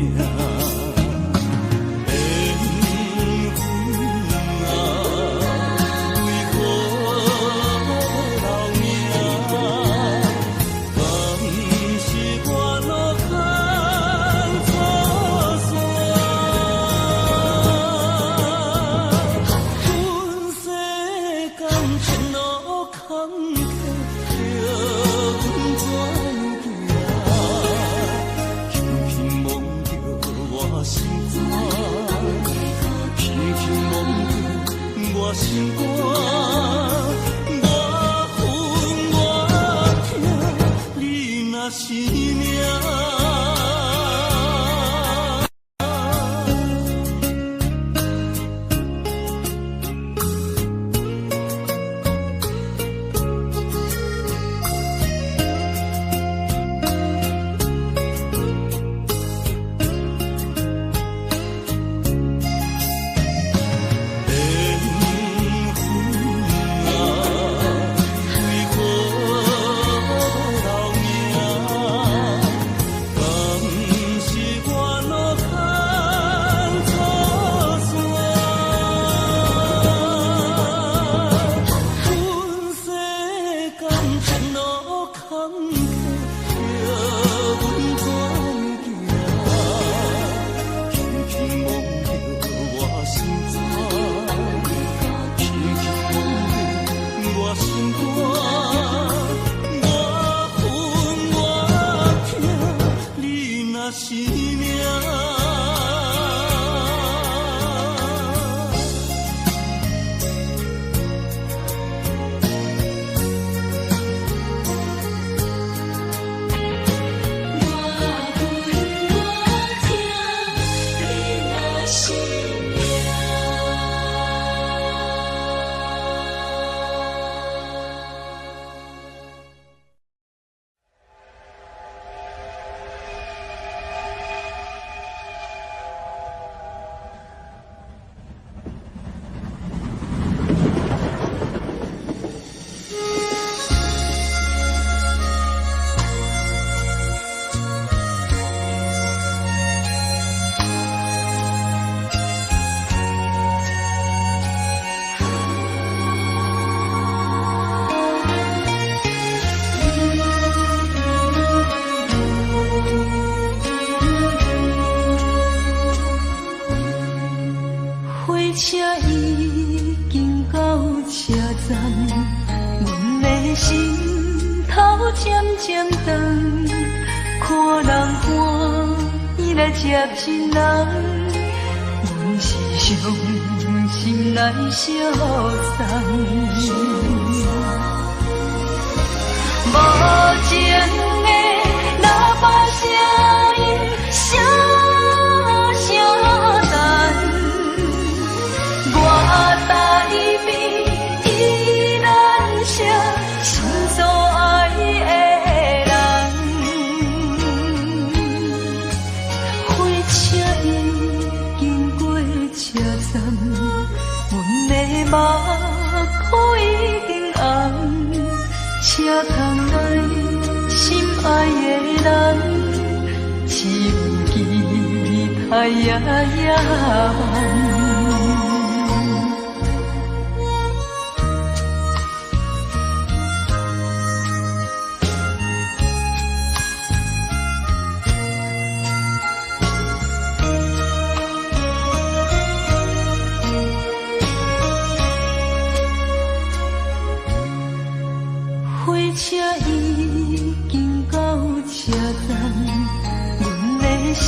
心肝，我恨我痛，你若是命。我心肝，我恨我痛，你若是命。接亲人，阮是伤心来相送。无情的喇叭声音，声声等。我台边依然写心所爱的人。火车已经过车站，阮的目眶已经红。车窗内心爱的人，只有期待夜夜火车已经到车站，阮的心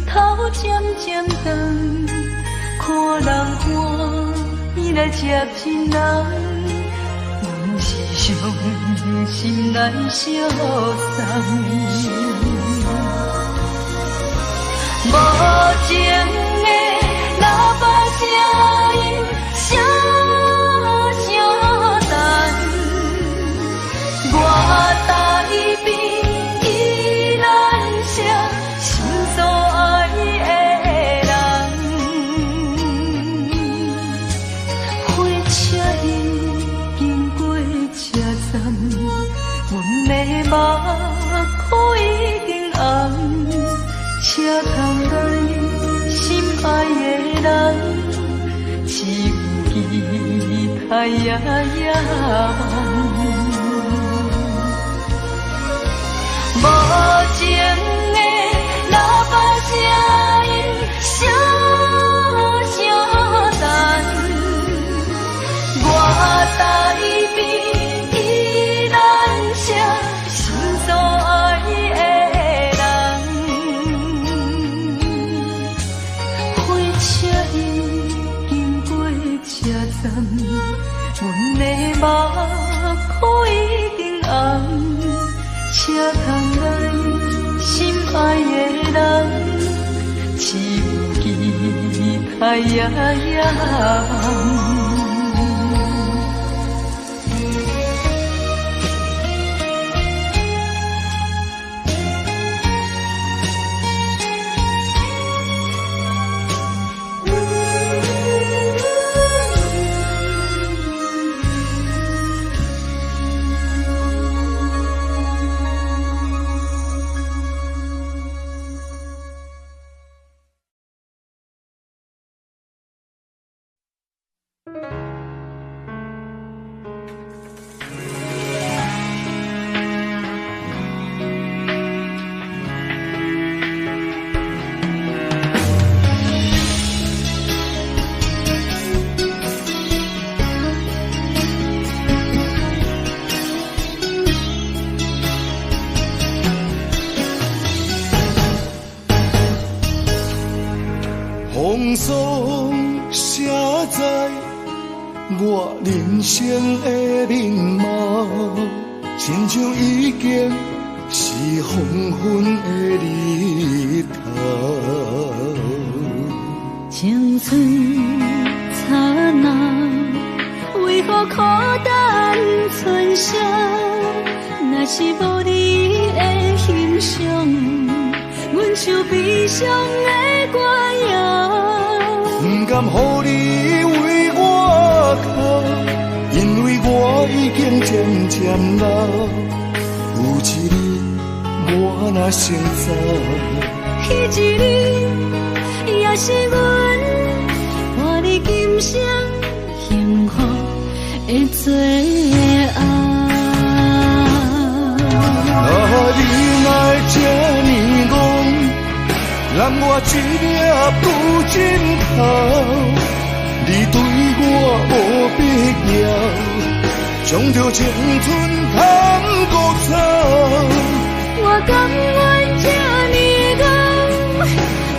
头渐渐长。看人欢喜来接亲人，阮是伤心来相送。无情的喇叭声音，声声等。我台边依然写心所爱的人，火车已经过车站，阮的目眶已经红。车窗内心爱的人，只有期待夜夜无情的喇叭声音，声声等。我台边依然写心所爱的人，火车已经过车站，阮的目眶已经红。车窗内心爱的人，只有期待夜夜人生的面貌，亲像已经是黄昏的日头。青春刹那，为何孤单存剩？若是无你的欣赏，阮像悲伤的歌谣。不甘予你为我哭，因为我已经渐渐老。有一日我若先走，彼一日也是阮伴你今生幸福的最后。你哪这呢戆，揽我一粒不尽头，你对我无必要，将着青春通孤草。我甘愿这呢戆，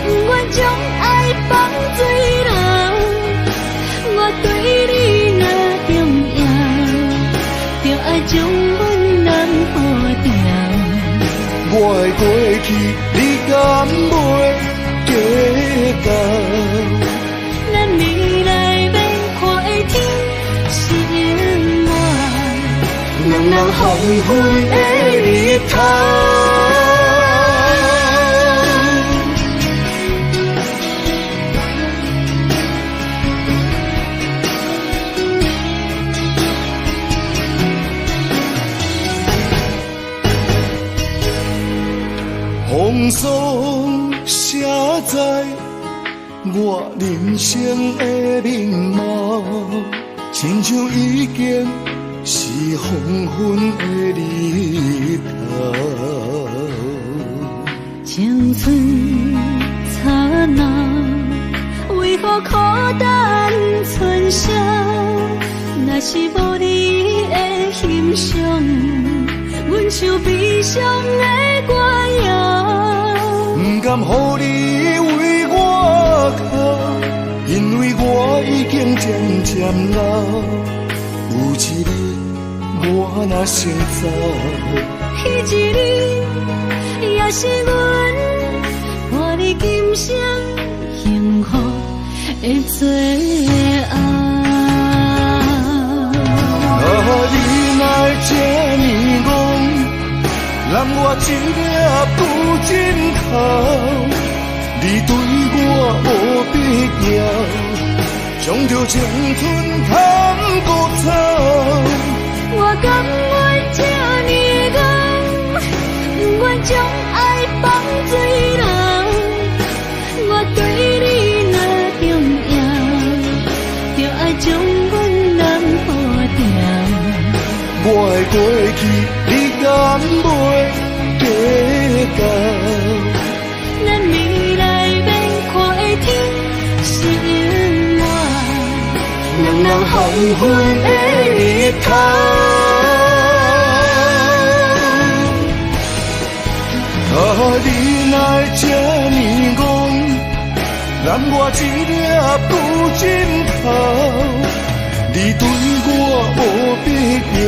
不愿将爱放水流。我对你若重要，就爱将阮人付掉。我的过去，你敢袂计较？咱未来免看的天是永远，人人黄昏的日头。风霜写在我人生的面貌，亲像已经是黄昏的日头。青春刹那，为何孤单存剩？若是无你的欣赏，阮像悲伤的歌谣。不甘予你为我哭，因为我已经渐渐老。有一日我若先走，彼一日也是阮伴你今生幸福的最后。你哪这呢戆，揽我一粒不尽头，你对我无必要，将着青春通孤草。我甘愿这呢戆，不愿将爱放水流。我对你若重要，就爱将阮人付掉。我的过去，你敢袂计较？咱未来免看的天是永远，人人黄昏的日头。你哪这呢戆，揽我一粒不尽头，你对我无必要，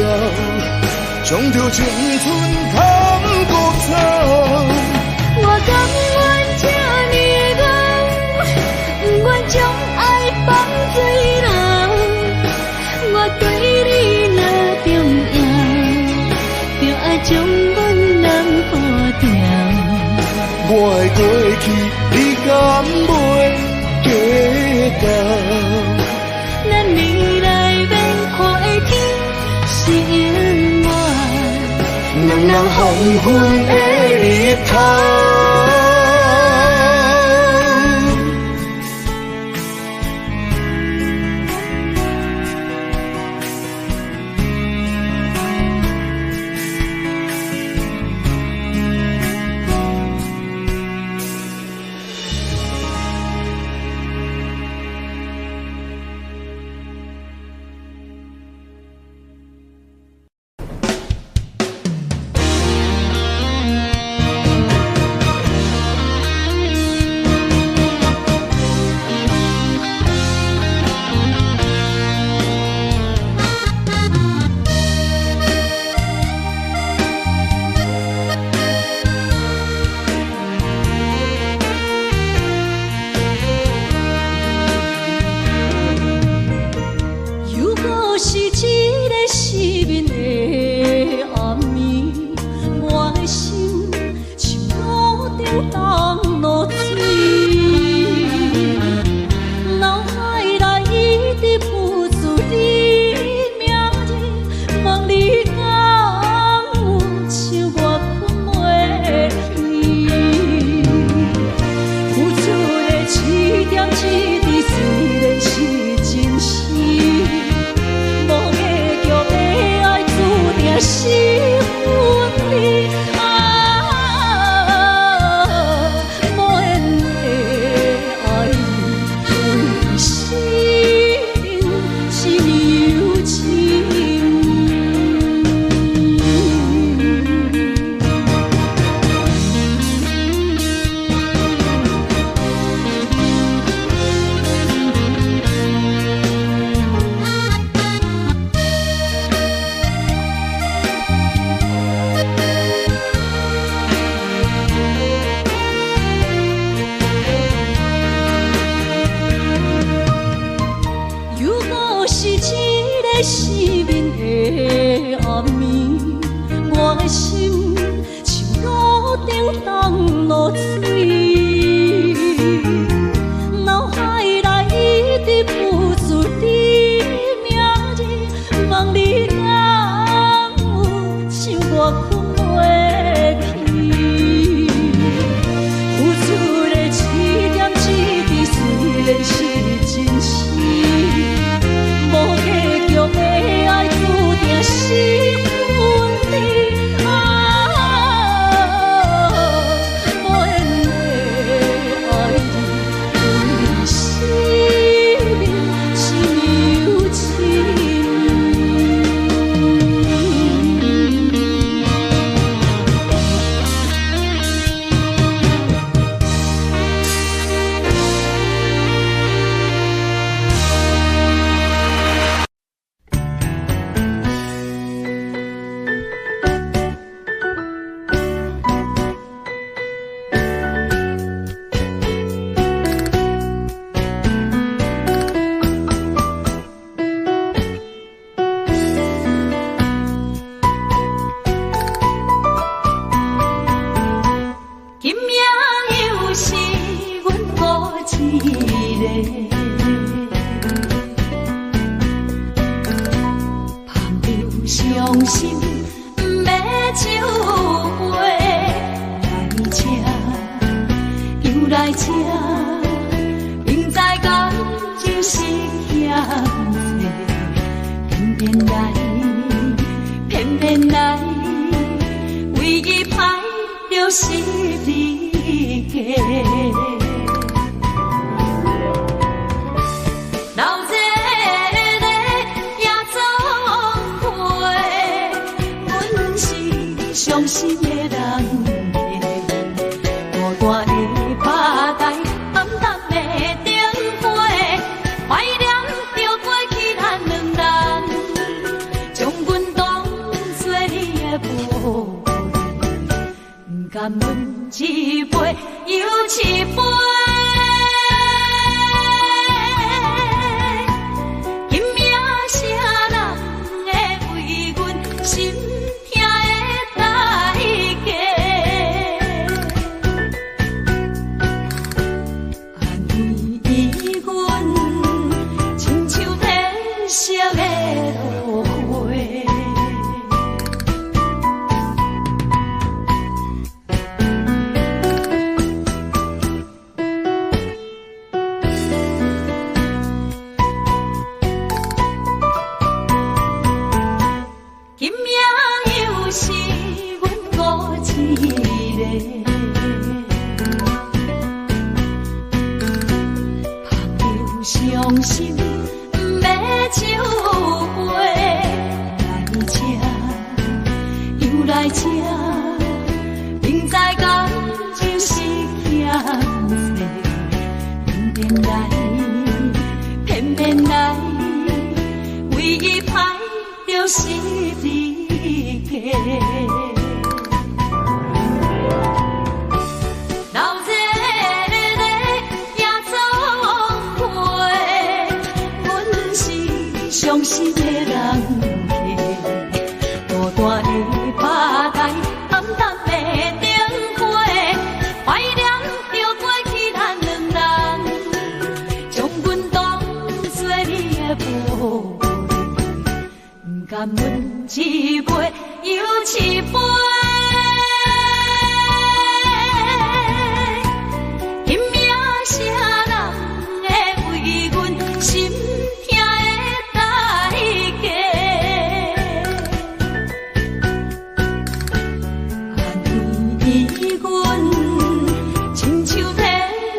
将着青春通孤草。我甘愿这呢戆，不愿将爱放水流。我对你若重要，就爱将阮人付掉。我的过去，你敢袂计较？咱未来免看的天是永远，人人黄昏的日头。伤心，不要手背来车，又来车，明知感情是险多，偏偏来，偏偏来，唯一歹就是你家。伤心的人孤单的拍台，暗淡的灯花，怀念着过去咱两人，将阮当作你的宝贝，不甘阮一杯又一杯。今夜啥人会为阮心？伤心，不要手背来车，又来车，明知感情是险多，偏偏来，偏偏来，唯一歹就是你家。伤心的人孤单的拍台，暗淡的灯花，怀念着过去咱两人，将阮当作你的宝贝，不甘阮一杯又一杯。今夜啥人会为阮心？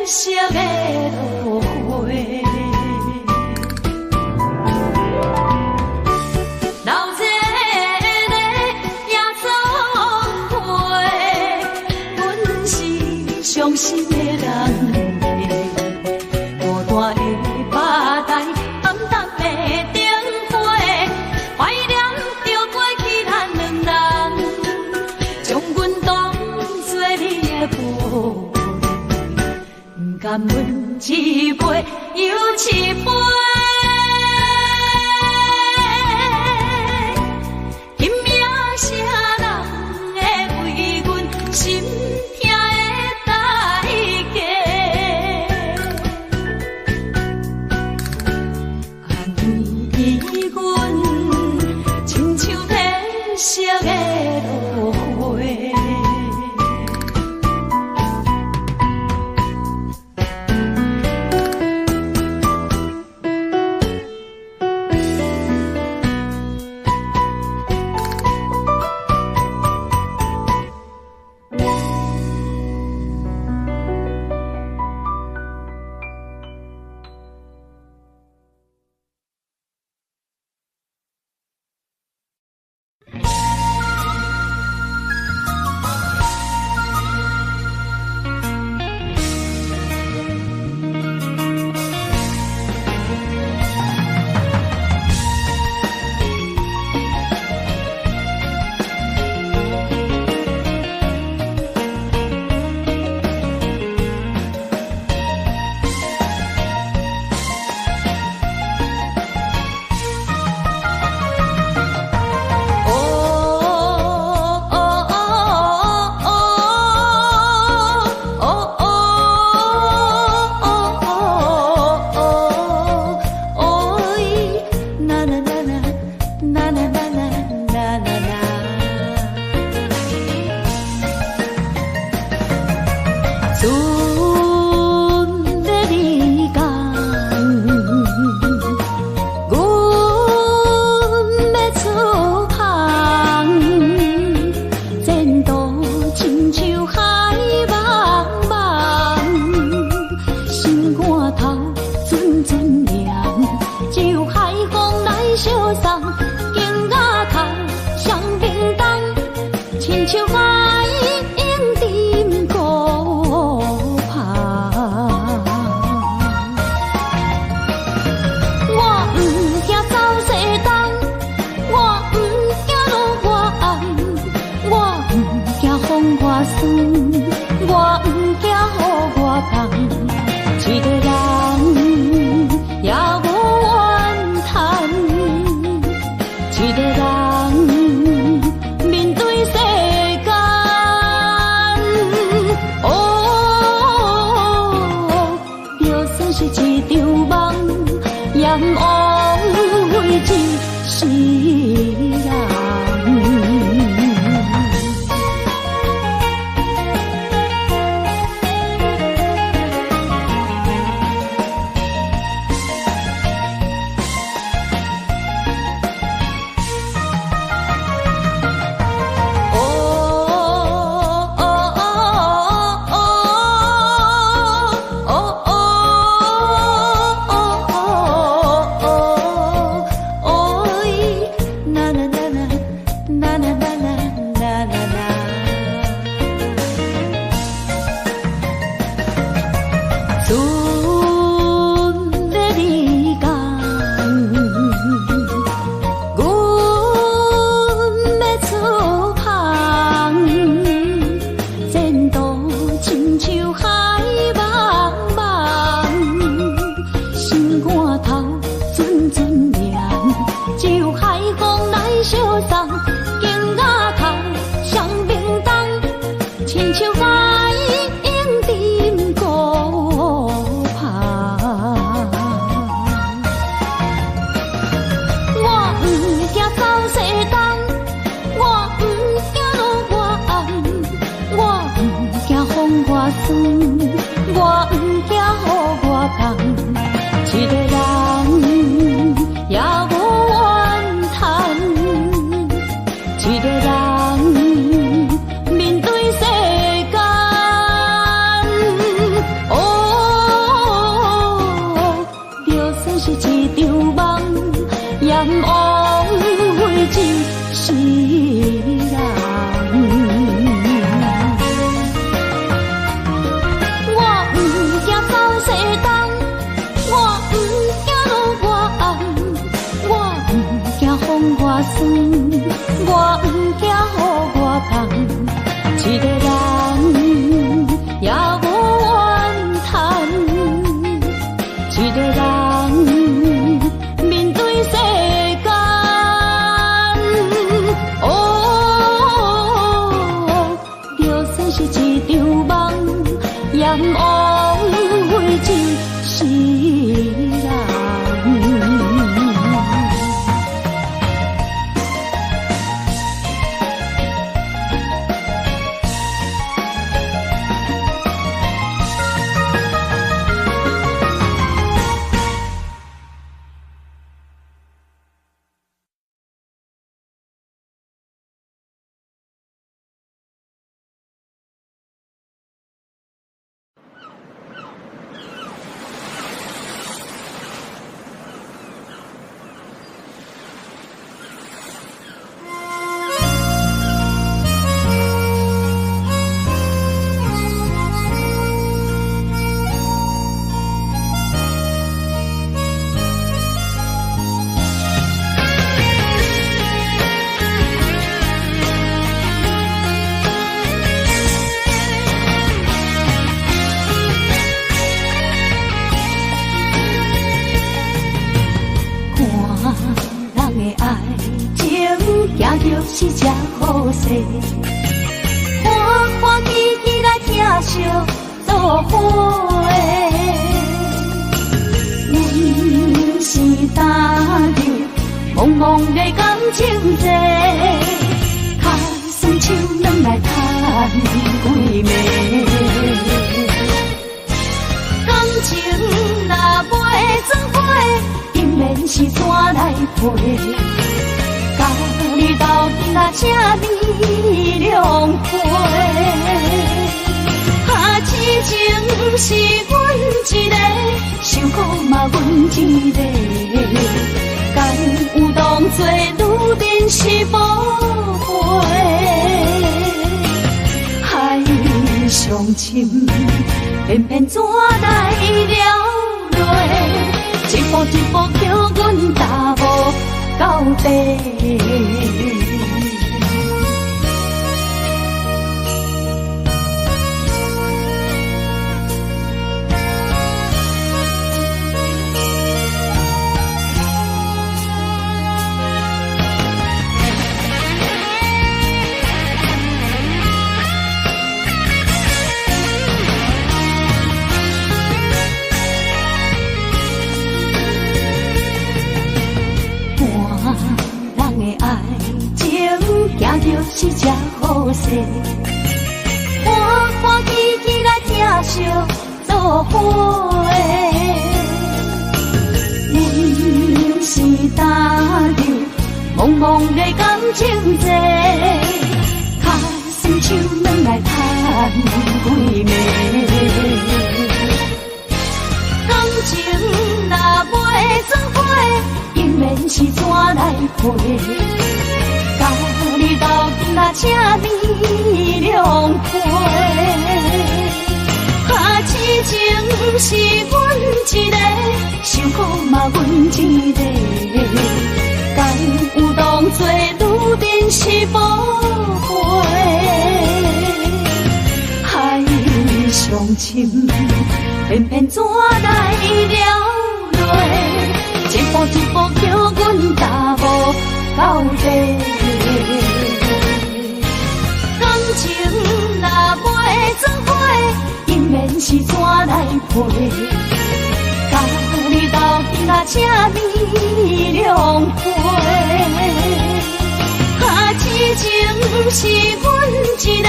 色的落花，老这个夜总会，阮是伤心的人，孤单的拍台，暗淡的灯花，怀念着过去咱两人，将阮当作你的宝。甘阮一杯又一杯，今夜啥人会为阮心痛的代价？安慰阮，亲像天色的落花。人面对世间，哦，就算是一场梦，也毋枉费一世人。是只好势，欢欢喜喜来听相做伙。阮是担着茫茫的感情债，卡算手软来叹几暝。感情若袂转花，定然是山来陪。甲你斗阵啊，请你谅解。啊，痴情是阮一个，受苦嘛阮一个。敢有当作女人是无悔？海上深，偏偏怎来了落？一步一步叫阮踏无到底。是这好势，欢欢喜喜来疼惜做伙的。阮是打着茫茫的感情债，卡酸手软来叹几暝。感情若袂做伙，因免是怎来陪？甲你斗阵若请你谅配，痴情是阮一个，受苦嘛阮一个，敢有当作愈珍惜宝贝？海上深，偏偏怎来了落？一步一步叫阮踏无到底。感情若袂做伙，因免是怎来陪？甲你斗阵若请你谅配，痴情是阮一个，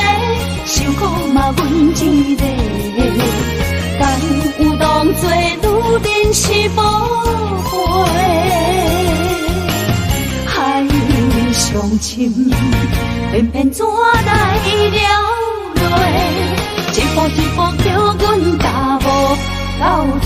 受苦嘛阮一个，敢有当作愈珍惜宝贝？海上深，偏偏怎来了落？一步一步叫阮踏无到底。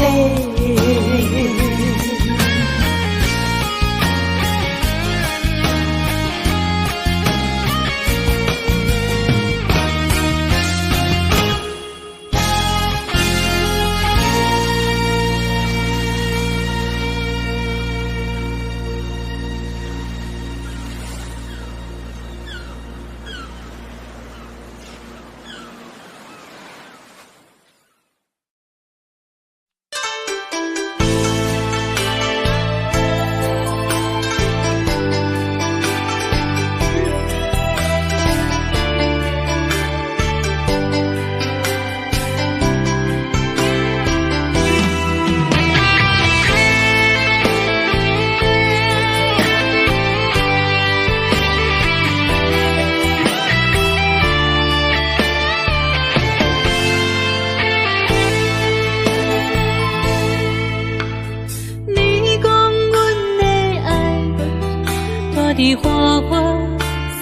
的花花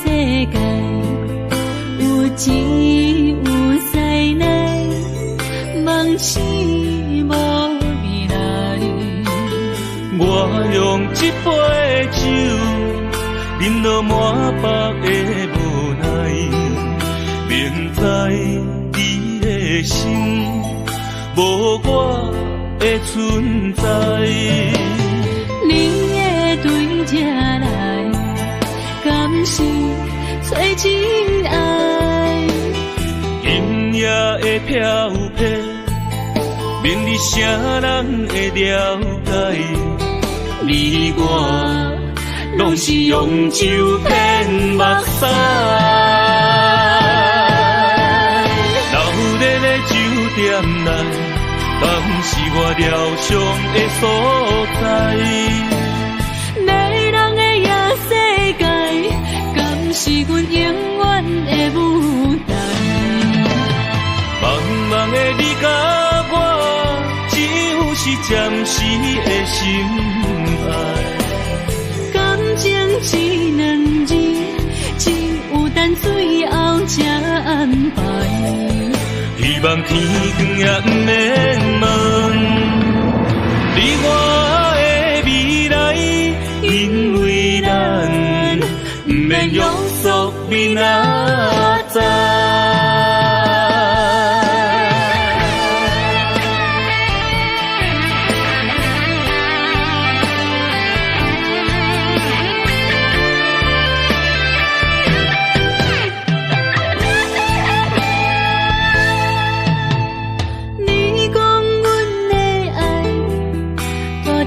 世界，有钱有才能，梦是无未来。我用一杯酒，饮落满腹的无奈，明知你的心无我的存在。你的对这来，敢是找真爱？今夜的飘撇，明日啥人会了解？你我拢是用酒骗目屎，流连的酒店内，敢是我疗伤的所在？迷人的夜世界，敢是阮永远的舞台？茫茫的你甲我，只有是暂时的心爱。感情一两字，只有等最后才安排。希望天光也不免问，你我的未来，因为咱不免约束明仔载。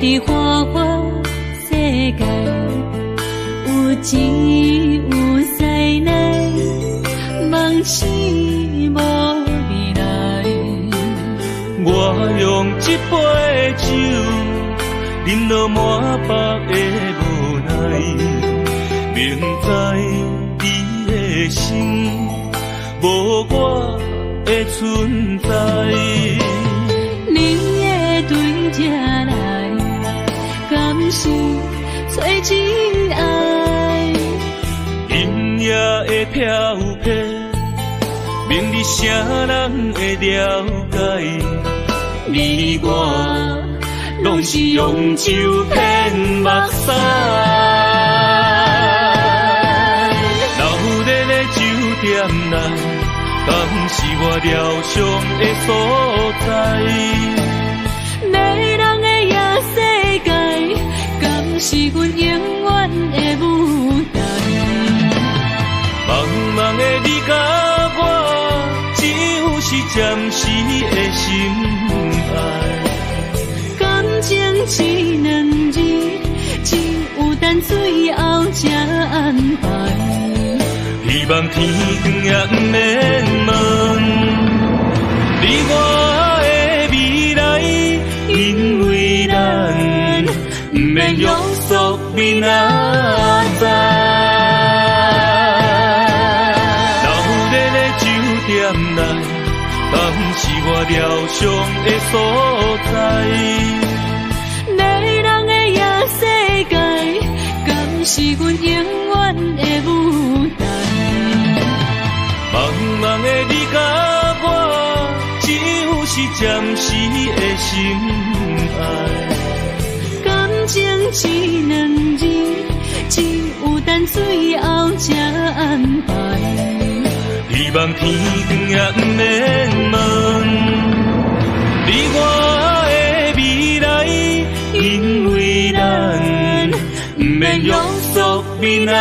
的花花世界，有钱有才能，梦是无未来。我用一杯酒，饮落满腹的无奈，明知你的的心，无我的存在。你的对这来，敢是找真爱？音乐的飘飘，明日谁人会了解？你我拢是用酒骗目屎。老热的酒店内，敢是我疗伤的所在？迷人的夜世界，敢是阮永远的舞台？茫茫的你甲我，只有是暂时的心爱。感情只两字，只有等最后才安排。希望天光也不免问，你我的未来，因为咱不免约束明仔载。老热的酒店内，敢是我疗伤的所在？迷人的夜世界，敢是阮永远的舞台？茫茫的你甲我，只有是暂时的心爱。感情只两字，只有等最后才安排。希望天光也不免问，你我的未来，因为咱不免约束明仔